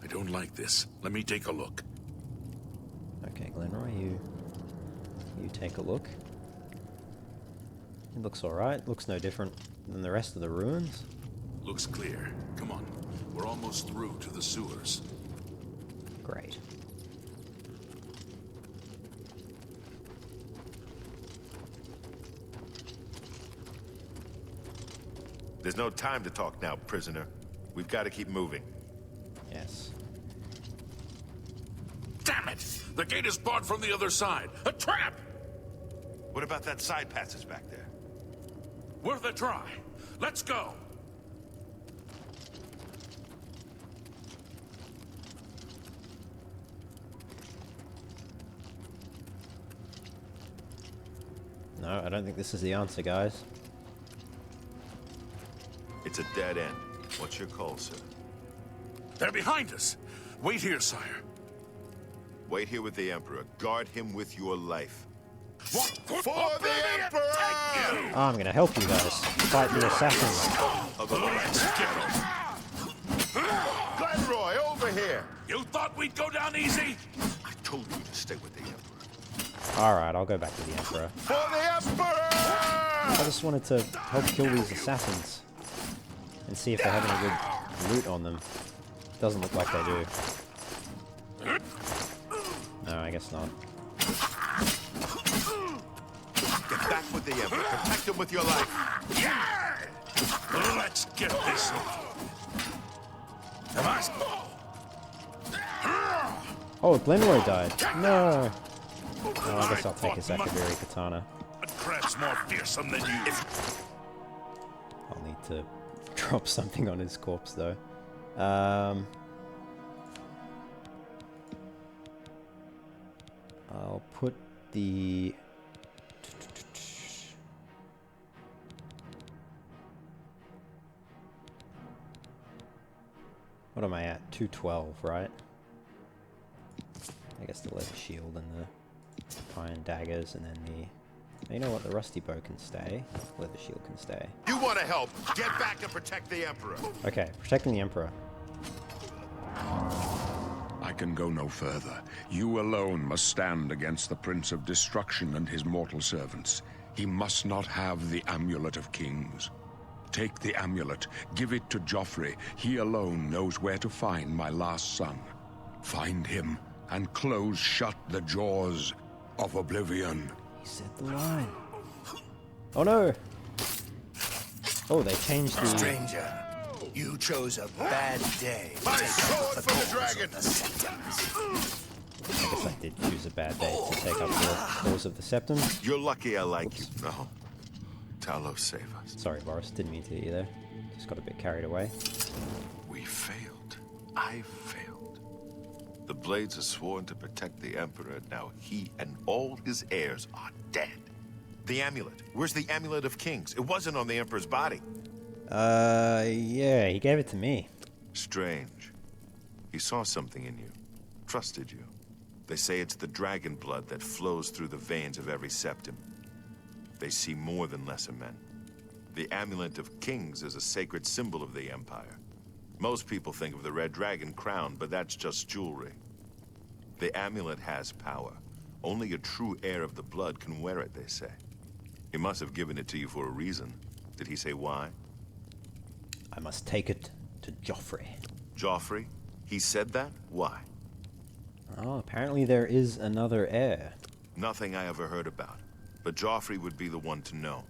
I don't like this. Let me take a look. Okay, Glenroy, you take a look. It looks alright. Looks no different than the rest of the ruins. Looks clear. Come on. We're almost through to the sewers. Great. There's no time to talk now, prisoner. We've got to keep moving. Yes. Damn it! The gate is barred from the other side. A trap! What about that side passage back there? Worth a try. Let's go! No, I don't think this is the answer, guys. It's a dead end. What's your call, sir? They're behind us. Wait here, sire. Wait here with the Emperor. Guard him with your life. What? For the Emperor! Oh, I'm gonna help you guys. Fight the assassins. Glenroy, over here! You thought we'd go down easy? I told you to stay with the Emperor. Alright, I'll go back to the Emperor. For the Emperor! I just wanted to help kill these assassins. And see if they have any good loot on them. Doesn't look like they do. No, I guess not. Get back with the Emperor. Protect him with your life. Yeah! Let's get this. Come on. Oh, Glenroy died. No. Oh, I guess I'll take a Sakabiri katana. A crab's more fearsome than you. I'll need to drop something on his corpse, though. I'll put the... What am I at? 212, right? I guess the leather shield and the iron daggers, and then the... You know what? The rusty bow can stay. Leather shield can stay. You want to help? Get back and protect the Emperor. Okay, protecting the Emperor. I can go no further. You alone must stand against the Prince of Destruction and his mortal servants. He must not have the Amulet of Kings. Take the amulet, give it to Joffrey. He alone knows where to find my last son. Find him and close shut the jaws of Oblivion. He said the line. Oh no! Oh, they changed the... Stranger, you chose a bad day. My sword for the dragon! I guess I did choose a bad day to take up the cause of the Septums. You're lucky I like you. No. Talos, save us. Sorry, Boris, didn't mean to hit you there. Just got a bit carried away. We failed. I failed. The Blades are sworn to protect the Emperor. Now he and all his heirs are dead. The amulet. Where's the Amulet of Kings? It wasn't on the Emperor's body. Yeah, he gave it to me. Strange. He saw something in you. Trusted you. They say it's the dragon blood that flows through the veins of every septum. They see more than lesser men. The Amulet of Kings is a sacred symbol of the Empire. Most people think of the red dragon crown, but that's just jewelry. The amulet has power. Only a true heir of the blood can wear it, they say. He must have given it to you for a reason. Did he say why? I must take it to Joffrey. Joffrey? He said that? Why? Oh, apparently there is another heir. Nothing I ever heard about. But Joffrey would be the one to know.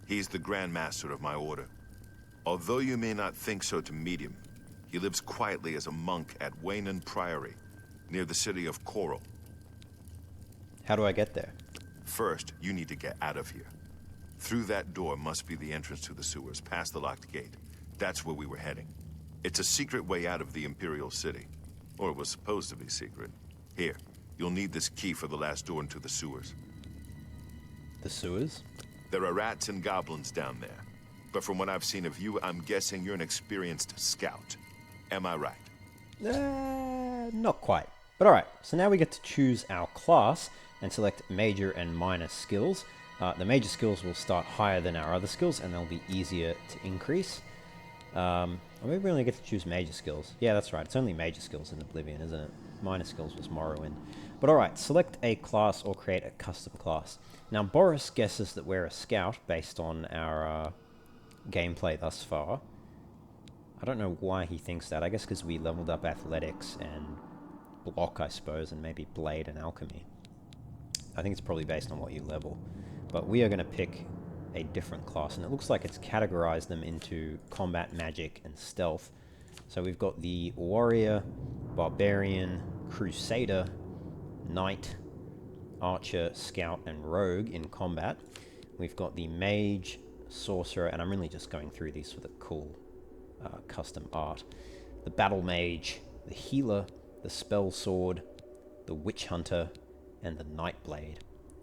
He's the Grand Master of my order. Although you may not think so to meet him, he lives quietly as a monk at Waynon Priory, near the city of Coral. How do I get there? First, you need to get out of here. Through that door must be the entrance to the sewers, past the locked gate. That's where we were heading. It's a secret way out of the Imperial City. Or it was supposed to be secret. Here, you'll need this key for the last door into the sewers. The sewers? There are rats and goblins down there. But from what I've seen of you, I'm guessing you're an experienced scout. Am I right? Not quite. But alright, so now we get to choose our class and select major and minor skills. The major skills will start higher than our other skills and they'll be easier to increase. Or maybe we only get to choose major skills. Yeah, that's right. It's only major skills in Oblivion, isn't it? Minor skills was Morrowind. But alright, select a class or create a custom class. Now, Boris guesses that we're a scout based on our gameplay thus far. I don't know why he thinks that. I guess because we leveled up athletics and block, I suppose, and maybe blade and alchemy. I think it's probably based on what you level. But we are going to pick a different class, and it looks like it's categorized them into combat, magic, and stealth. So we've got the warrior, barbarian, crusader, knight, archer, scout, and rogue in combat. We've got the mage, sorcerer, and I'm really just going through these for the cool custom art. The battle mage, the healer, the spell sword, the witch hunter, and the night blade.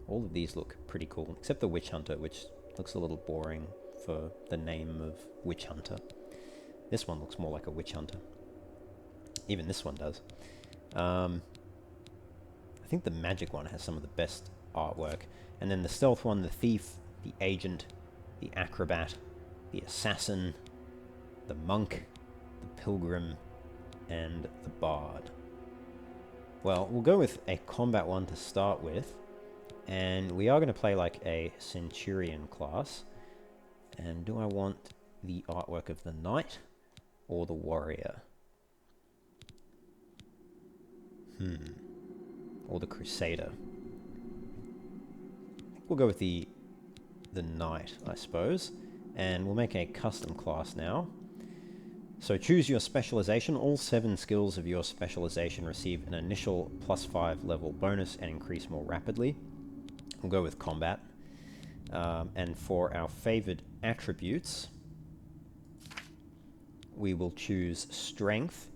All of these look pretty cool, except the witch hunter, which looks a little boring for the name of witch hunter. This one looks more like a witch hunter. Even this one does. I think the magic one has some of the best artwork. And then the stealth one, the thief, the agent, the acrobat, the assassin, the monk, the pilgrim, and the bard. Well, we'll go with a combat one to start with. And we are going to play like a Centurion class. And do I want the artwork of the knight or the warrior? Or the crusader? We'll go with the knight, I suppose. And we'll make a custom class now. So choose your specialization. All 7 skills of your specialization receive an initial +5 level bonus and increase more rapidly. We'll go with combat. And for our favored attributes, we will choose strength,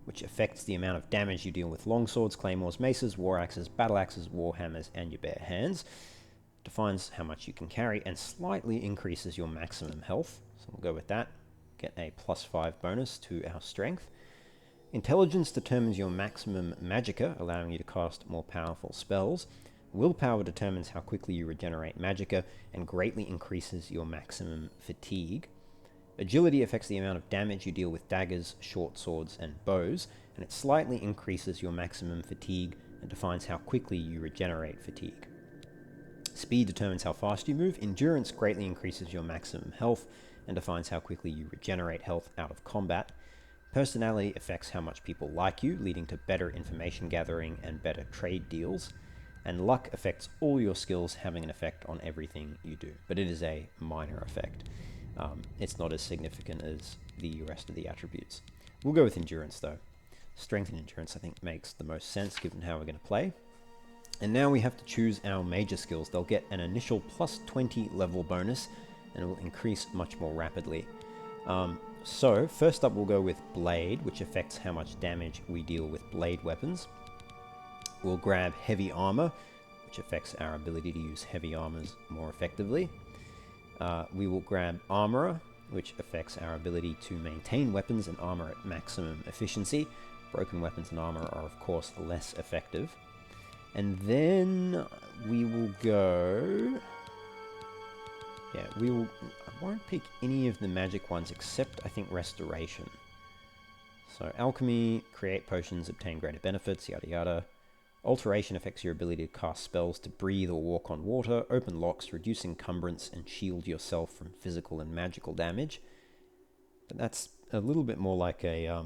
which affects the amount of damage you deal with longswords, claymores, maces, war axes, battle axes, war hammers, and your bare hands. Defines how much you can carry and slightly increases your maximum health. So we'll go with that. Get a +5 bonus to our strength. Intelligence determines your maximum magicka, allowing you to cast more powerful spells. Willpower determines how quickly you regenerate magicka and greatly increases your maximum fatigue. Agility affects the amount of damage you deal with daggers, short swords, and bows, and it slightly increases your maximum fatigue and defines how quickly you regenerate fatigue. Speed determines how fast you move. Endurance greatly increases your maximum health and defines how quickly you regenerate health out of combat. Personality affects how much people like you, leading to better information gathering and better trade deals. And luck affects all your skills, having an effect on everything you do. But it is a minor effect. It's not as significant as the rest of the attributes. We'll go with endurance though. Strength and endurance I think makes the most sense given how we're going to play. And now we have to choose our major skills. They'll get an initial +20 level bonus and it will increase much more rapidly. So first up we'll go with blade, which affects how much damage we deal with blade weapons. We'll grab heavy armor, which affects our ability to use heavy armors more effectively. We will grab armorer, which affects our ability to maintain weapons and armor at maximum efficiency. Broken weapons and armor are of course less effective. And then we will go... I won't pick any of the magic ones except I think restoration. So alchemy, create potions, obtain greater benefits, yada yada. Alteration affects your ability to cast spells to breathe or walk on water, open locks, reduce encumbrance, and shield yourself from physical and magical damage. But that's a little bit more like a...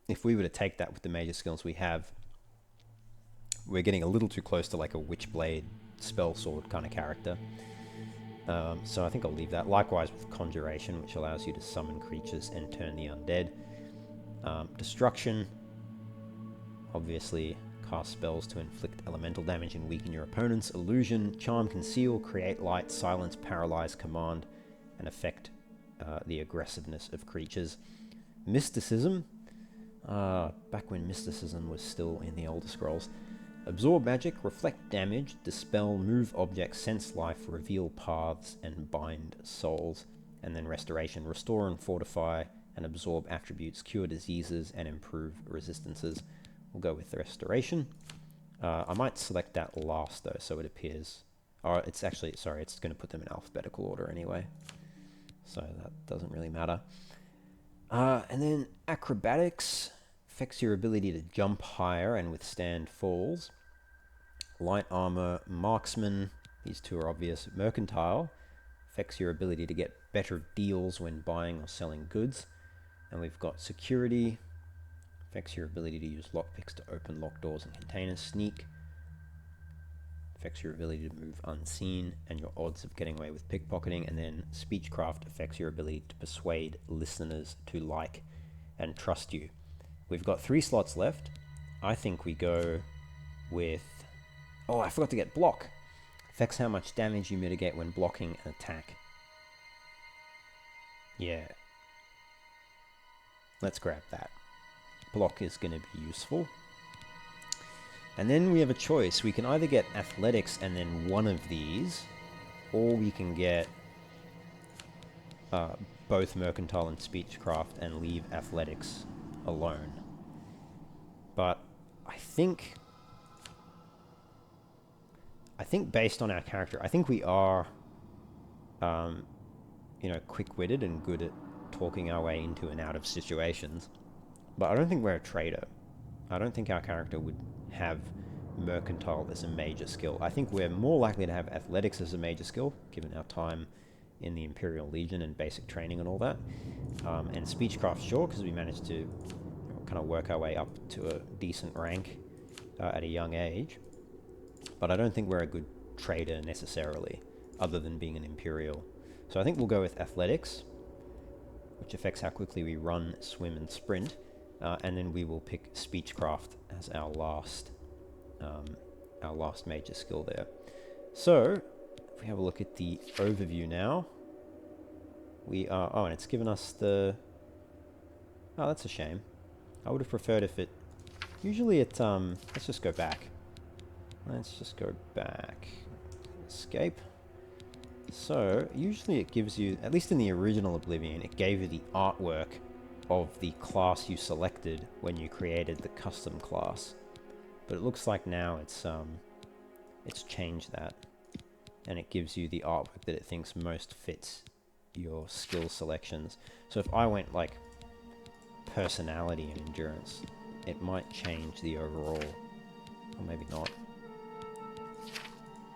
if we were to take that with the major skills we have, we're getting a little too close to like a Witchblade spell sword kind of character. So I think I'll leave that. Likewise with Conjuration, which allows you to summon creatures and turn the undead. Destruction, obviously cast spells to inflict elemental damage and weaken your opponents. Illusion, Charm, Conceal, Create Light, Silence, Paralyze, Command, and affect the aggressiveness of creatures. Mysticism, back when mysticism was still in the Elder Scrolls. Absorb magic, reflect damage, dispel, move objects, sense life, reveal paths, and bind souls. And then restoration, restore and fortify, and absorb attributes, cure diseases, and improve resistances. We'll go with the restoration. I might select that last though, so it appears... Oh, it's actually, sorry, it's going to put them in alphabetical order anyway. So that doesn't really matter. And then acrobatics affects your ability to jump higher and withstand falls. Light armor, marksman, these two are obvious. Mercantile affects your ability to get better deals when buying or selling goods. And we've got security, affects your ability to use lockpicks to open locked doors and containers. Sneak affects your ability to move unseen and your odds of getting away with pickpocketing. And then speechcraft affects your ability to persuade listeners to like and trust you. We've got 3 slots left. I think we go with... Oh, I forgot to get block. Affects how much damage you mitigate when blocking an attack. Yeah. Let's grab that. Block is going to be useful. And then we have a choice. We can either get athletics and then one of these, or we can get both mercantile and speechcraft and leave athletics alone. But I think based on our character, I think we are, you know, quick-witted and good at talking our way into and out of situations. But I don't think we're a trader. I don't think our character would have mercantile as a major skill. I think we're more likely to have athletics as a major skill, given our time in the Imperial Legion and basic training and all that. And speechcraft, sure, because we managed to kind of work our way up to a decent rank at a young age. But I don't think we're a good trader necessarily, other than being an Imperial. So I think we'll go with athletics, which affects how quickly we run, swim, and sprint. And then we will pick speechcraft as our last major skill there. So, if we have a look at the overview now, we are... Oh, and it's given us the... Oh, that's a shame. I would have preferred if it... Usually it... Let's just go back. Let's just go back. Escape. So, usually it gives you... At least in the original Oblivion, it gave you the artwork of the class you selected when you created the custom class. But it looks like now it's changed that, and it gives you the artwork that it thinks most fits your skill selections. So if I went like personality and endurance, it might change the overall, or maybe not.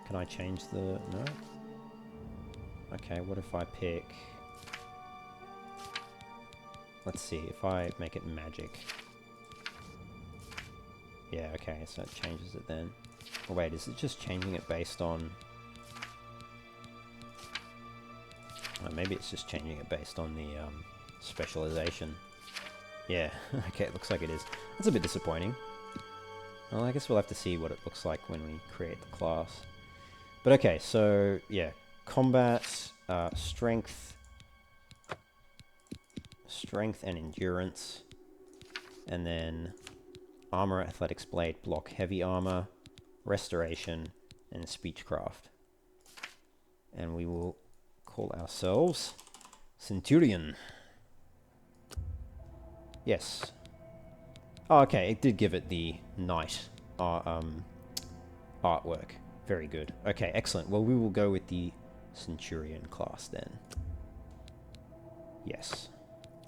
Can I change the... No? Okay, what if I pick... Let's see, if I make it magic. Yeah, okay, so it changes it then. Oh wait, is it just changing it based on... Oh, maybe it's just changing it based on the specialization. Yeah, okay, it looks like it is. That's a bit disappointing. Well, I guess we'll have to see what it looks like when we create the class. But okay, so yeah, combat, strength and endurance, and then armor, athletics, blade, block, heavy armor, restoration, and speechcraft. And we will call ourselves Centurion. Yes. Oh, okay, it did give it the knight artwork. Very good. Okay, excellent. Well, we will go with the Centurion class then. Yes.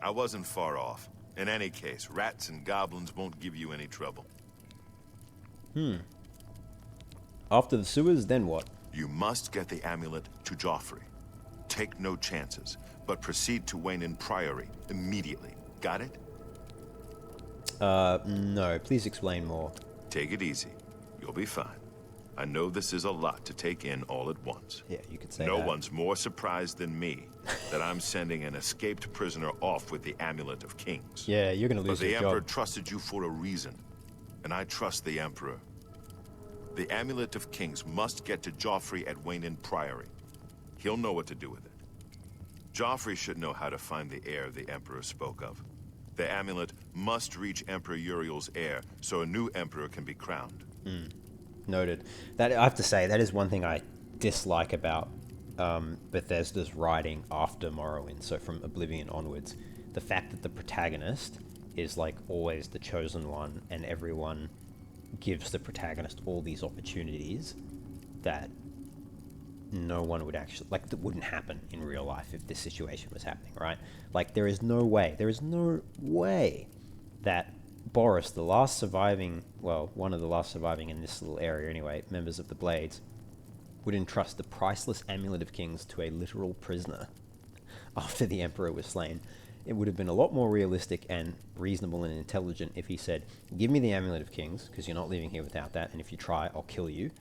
I wasn't far off. In any case, rats and goblins won't give you any trouble. After the sewers, then what? You must get the amulet to Joffrey. take no chances, but proceed to Wayne Priory immediately. Got it? No. Please explain more. Take it easy. You'll be fine. I know this is a lot to take in all at once. Yeah, you could say No that. one's more surprised than me that I'm sending an escaped prisoner off with the Amulet of Kings. Yeah, you're gonna But lose the your Emperor job. trusted you for a reason, and I trust the Emperor. The Amulet of Kings must get to Joffrey at Wayne Priory. He'll know what to do with it. Joffrey should know how to find the heir the Emperor spoke of. The amulet must reach Emperor Uriel's heir, so a new Emperor can be crowned. Noted. That I have to say, that is one thing I dislike about Bethesda's writing after Morrowind, so from Oblivion onwards. The fact that the protagonist is like always the chosen one, and everyone gives the protagonist all these opportunities that no one would actually, like, that wouldn't happen in real life if this situation was happening, right? Like, there is no way that Boris, the last surviving, well, one of the last surviving in this little area anyway, members of the Blades, would entrust the priceless Amulet of Kings to a literal prisoner after the Emperor was slain. It would have been a lot more realistic and reasonable and intelligent if he said, give me the Amulet of Kings, because you're not leaving here without that, and if you try, I'll kill you.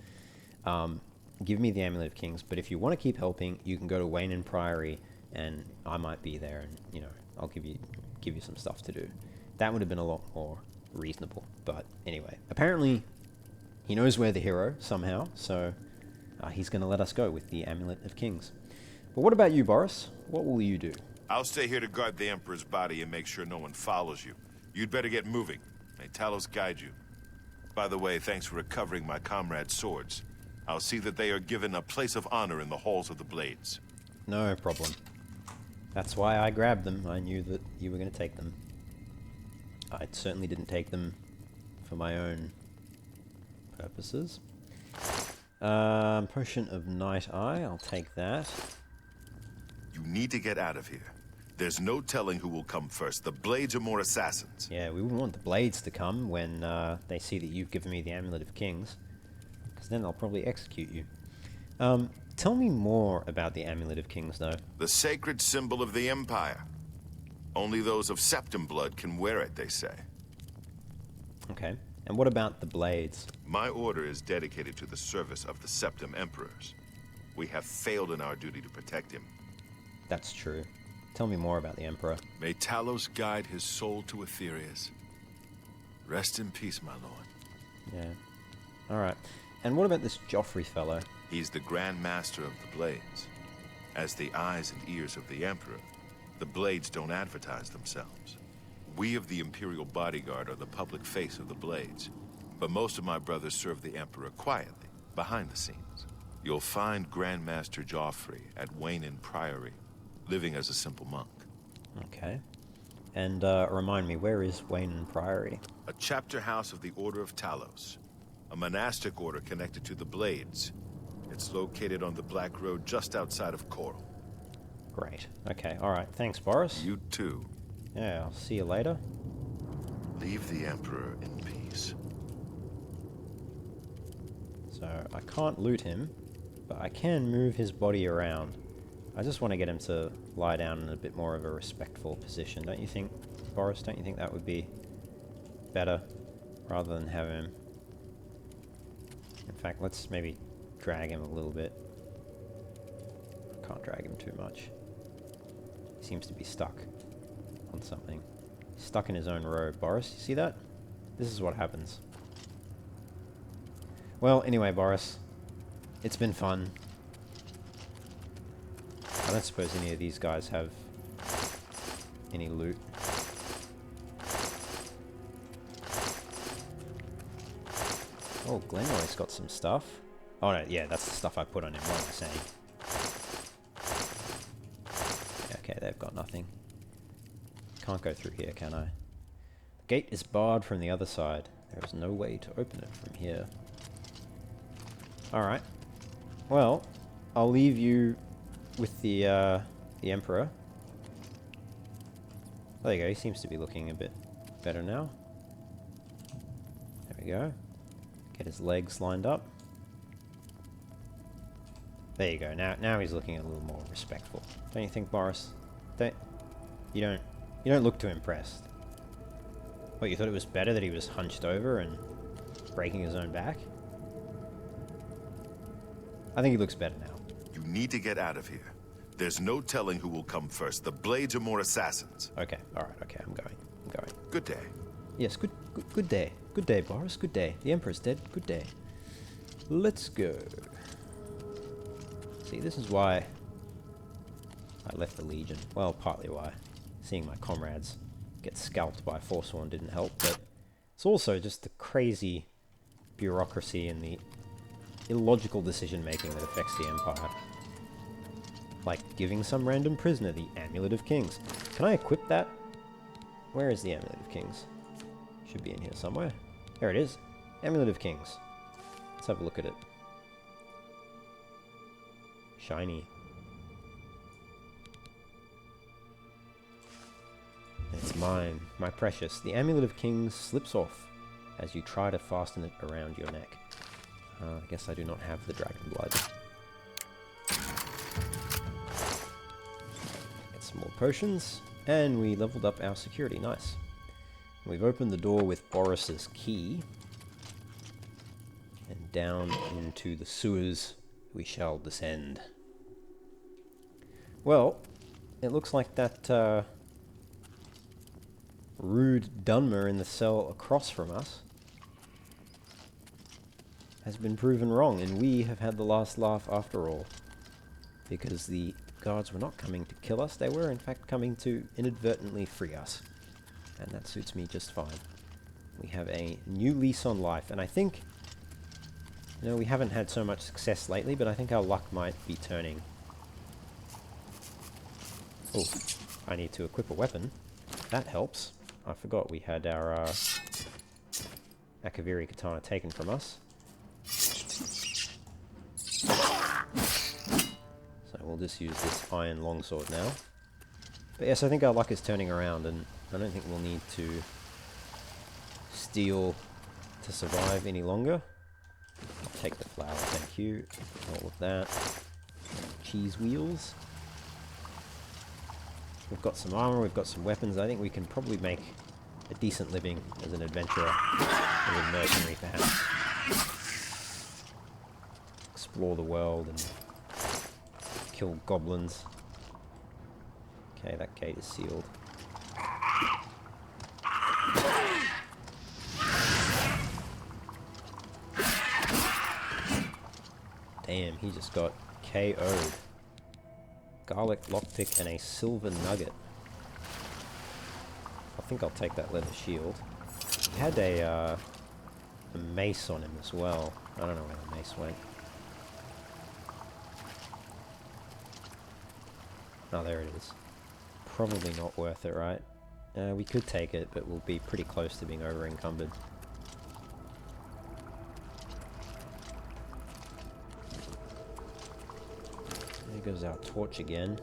Give me the Amulet of Kings, but if you want to keep helping, you can go to Wayne Priory, and I might be there, and, you know, I'll give you some stuff to do. That would have been a lot more reasonable. But anyway, apparently he knows we're the hero somehow, so he's going to let us go with the Amulet of Kings. But what about you, Boris? What will you do? I'll stay here to guard the Emperor's body and make sure no one follows you. You'd better get moving. May Talos guide you. By the way, thanks for recovering my comrades' swords. I'll see that they are given a place of honor in the halls of the Blades. No problem. That's why I grabbed them. I knew that you were going to take them. I certainly didn't take them for my own purposes. Potion of Night Eye, I'll take that. You need to get out of here. There's no telling who will come first. The Blades are more assassins. Yeah, we wouldn't want the Blades to come when they see that you've given me the Amulet of Kings, because then they'll probably execute you. Tell me more about the Amulet of Kings, though. The sacred symbol of the Empire. Only those of Septim blood can wear it, they say. Okay. And what about the Blades? My order is dedicated to the service of the Septim Emperors. We have failed in our duty to protect him. That's true. Tell me more about the Emperor. May Talos guide his soul to Aetherius. Rest in peace, my lord. Yeah. Alright. And what about this Joffrey fellow? He's the Grand Master of the Blades. As the eyes and ears of the Emperor, the Blades don't advertise themselves. We of the Imperial Bodyguard are the public face of the Blades, but most of my brothers serve the Emperor quietly, behind the scenes. You'll find Grand Master Joffrey at Wayne Priory, living as a simple monk. Okay. And remind me, where is Wayne Priory? A chapter house of the Order of Talos, a monastic order connected to the Blades. It's located on the Black Road just outside of Coral. Great. Okay, alright. Thanks, Boris. You too. Yeah, I'll see you later. Leave the Emperor in peace. So, I can't loot him, but I can move his body around. I just want to get him to lie down in a bit more of a respectful position, don't you think, Boris? Don't you think that would be better, rather than have him... In fact, let's maybe drag him a little bit. I can't drag him too much. He seems to be stuck on something. He's stuck in his own robe. Boris, you see that? This is what happens. Well, anyway, Boris, it's been fun. I don't suppose any of these guys have any loot. Oh, Glenroy's got some stuff. Oh no, yeah, that's the stuff I put on him, what am I saying? Yeah, okay, they've got nothing. Can't go through here, can I? The gate is barred from the other side. There is no way to open it from here. Alright. Well, I'll leave you with the Emperor. There you go, he seems to be looking a bit better now. There we go. Get his legs lined up. There you go. Now he's looking a little more respectful. Don't you think, Boris? You don't look too impressed. What, you thought it was better that he was hunched over and breaking his own back? I think he looks better now. You need to get out of here. There's no telling who will come first. The Blades are more assassins. Okay, alright, okay, I'm going. Good day. Yes, good day. Good day, Boris, good day. The Emperor's dead, good day. Let's go. See, this is why I left the Legion. Well, partly why. Seeing my comrades get scalped by Forsworn didn't help, but it's also just the crazy bureaucracy and the illogical decision-making that affects the Empire. Like giving some random prisoner the Amulet of Kings. Can I equip that? Where is the Amulet of Kings? Should be in here somewhere. There it is. Amulet of Kings. Let's have a look at it. Shiny. It's mine, my precious. The Amulet of Kings slips off as you try to fasten it around your neck. I guess I do not have the dragon blood. Get some more potions, and we leveled up our security. Nice. We've opened the door with Boris's key, and down into the sewers we shall descend. Well, it looks like that rude Dunmer in the cell across from us has been proven wrong, and we have had the last laugh after all. Because the guards were not coming to kill us, they were in fact coming to inadvertently free us. And that suits me just fine. We have a new lease on life, and I think, you know, we haven't had so much success lately, but I think our luck might be turning. Oh, I need to equip a weapon. That helps. I forgot we had our Akaviri katana taken from us. So we'll just use this iron longsword now. But yes, I think our luck is turning around, and I don't think we'll need to steal to survive any longer. I'll take the flour, thank you. All of that. Cheese wheels. We've got some armor, we've got some weapons. I think we can probably make a decent living as an adventurer, as a mercenary perhaps. Explore the world and kill goblins. Okay, that gate is sealed. Damn, he just got KO'd. Garlic lockpick and a silver nugget. I think I'll take that leather shield. He had a mace on him as well. I don't know where the mace went. Oh, there it is. Probably not worth it, right? We could take it, but we'll be pretty close to being over-encumbered. There goes our torch again.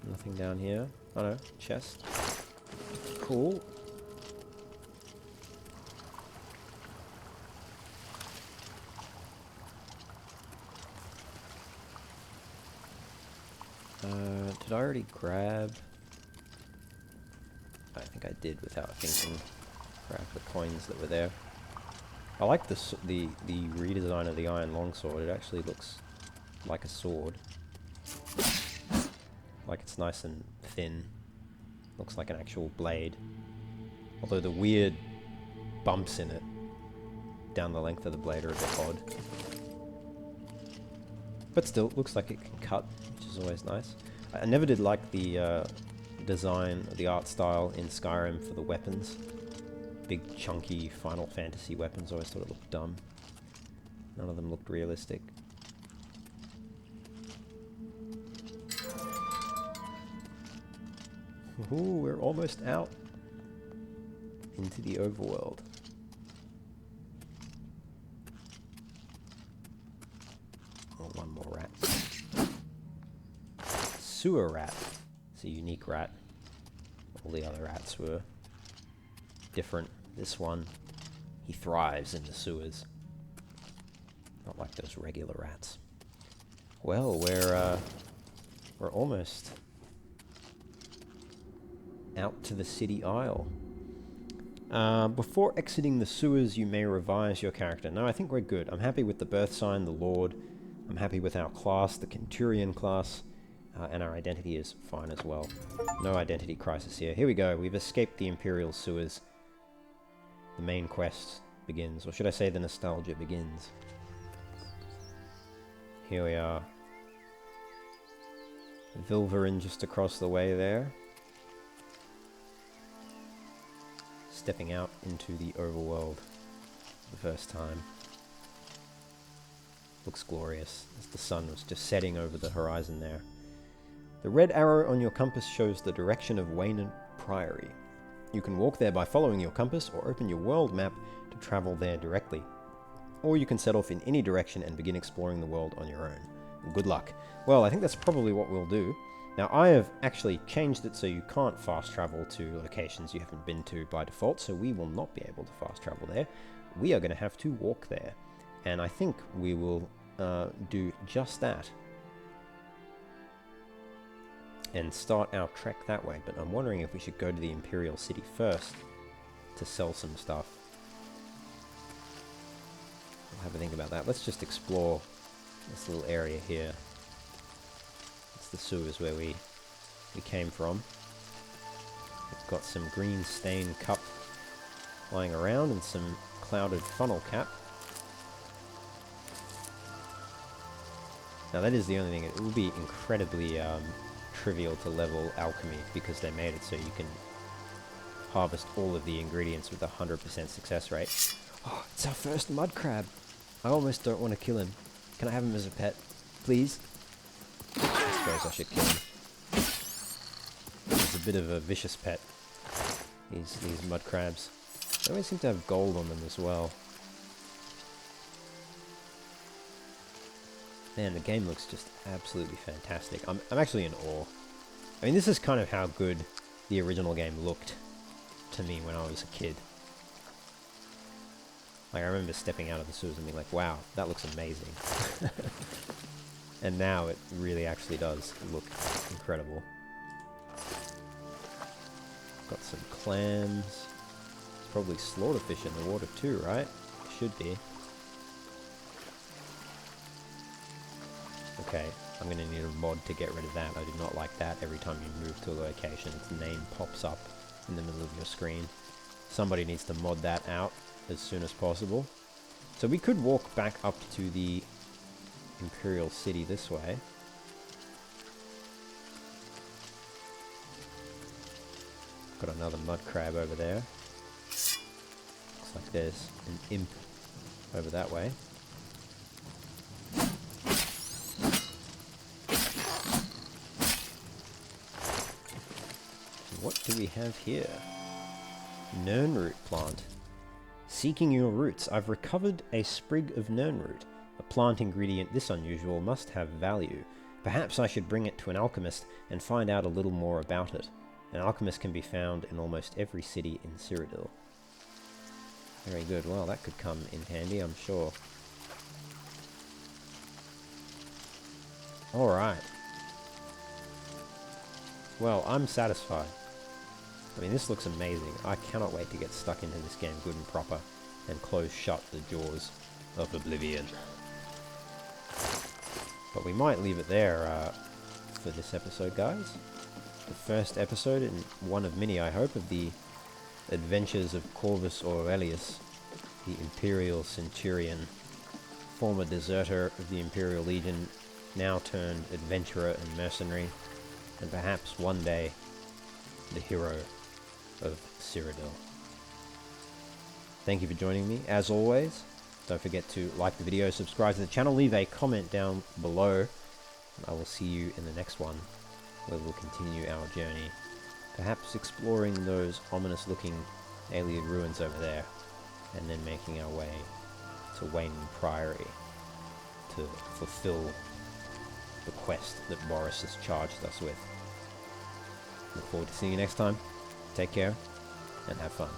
Nothing down here. Oh no, chest. Cool. Did I already grab? I think I did without thinking. Grab the coins that were there. I like the redesign of the iron longsword. It actually looks like a sword. Like it's nice and thin. Looks like an actual blade. Although the weird bumps in it down the length of the blade are a bit odd. But still, it looks like it can cut, which is always nice. I never did like the design, the art style in Skyrim for the weapons. Big, chunky Final Fantasy weapons, I always thought it looked dumb. None of them looked realistic. Ooh, we're almost out into the overworld. Oh, one more rat. sewer rat. It's a unique rat. All the other rats were different. This one, he thrives in the sewers. Not like those regular rats. Well, we're almost out to the city isle. Before exiting the sewers, you may revise your character. No, I think we're good. I'm happy with the Birthsign, the Lord. I'm happy with our class, the Centurion class. And our identity is fine as well. No identity crisis here. Here we go. We've escaped the Imperial sewers. The main quest begins. Or should I say the nostalgia begins. Here we are. Vilverin just across the way there. Stepping out into the overworld for the first time. Looks glorious as the sun was just setting over the horizon there. The red arrow on your compass shows the direction of Wayne Priory. You can walk there by following your compass or open your world map to travel there directly. Or you can set off in any direction and begin exploring the world on your own. Good luck. Well, I think that's probably what we'll do. Now, I have actually changed it so you can't fast travel to locations you haven't been to by default, so we will not be able to fast travel there. We are going to have to walk there. And I think we will do just that. And start our trek that way, but I'm wondering if we should go to the Imperial City first to sell some stuff. I'll have a think about that. Let's just explore this little area here. It's the sewers where we came from. We've got some green stained cup lying around and some clouded funnel cap. Now that is the only thing. It will be incredibly trivial to level alchemy because they made it so you can harvest all of the ingredients with a 100% success rate. Oh, it's our first mud crab. I almost don't want to kill him. Can I have him as a pet, please? I suppose I should kill him. He's a bit of a vicious pet. These mud crabs. They always seem to have gold on them as well. Man, the game looks just absolutely fantastic. I'm actually in awe. I mean, this is kind of how good the original game looked to me when I was a kid. Like, I remember stepping out of the sewers and being like, wow, that looks amazing. And now it really actually does look incredible. Got some clams. Probably slaughterfish in the water too, right? Should be. Okay, I'm going to need a mod to get rid of that. I do not like that. Every time you move to a location, its name pops up in the middle of your screen. Somebody needs to mod that out as soon as possible. So we could walk back up to the Imperial City this way. Got another mud crab over there. Looks like there's an imp over that way. What do we have here? Nernroot plant. Seeking your roots, I've recovered a sprig of nernroot. A plant ingredient this unusual must have value. Perhaps I should bring it to an alchemist and find out a little more about it. An alchemist can be found in almost every city in Cyrodiil. Very good. Well, that could come in handy, I'm sure. Alright. Well, I'm satisfied. I mean, this looks amazing. I cannot wait to get stuck into this game good and proper and close shut the jaws of Oblivion. But we might leave it there for this episode, guys. The first episode, and one of many, I hope, of the adventures of Corvus Aurelius, the Imperial Centurion, former deserter of the Imperial Legion, now turned adventurer and mercenary, and perhaps one day the hero of Cyrodiil. Thank you for joining me. As always, don't forget to like the video, subscribe to the channel, leave a comment down below, and I will see you in the next one, where we'll continue our journey, perhaps exploring those ominous looking alien ruins over there, and then making our way to Wayne Priory to fulfill the quest that Boris has charged us with. Look forward to seeing you next time. Take care, and have fun.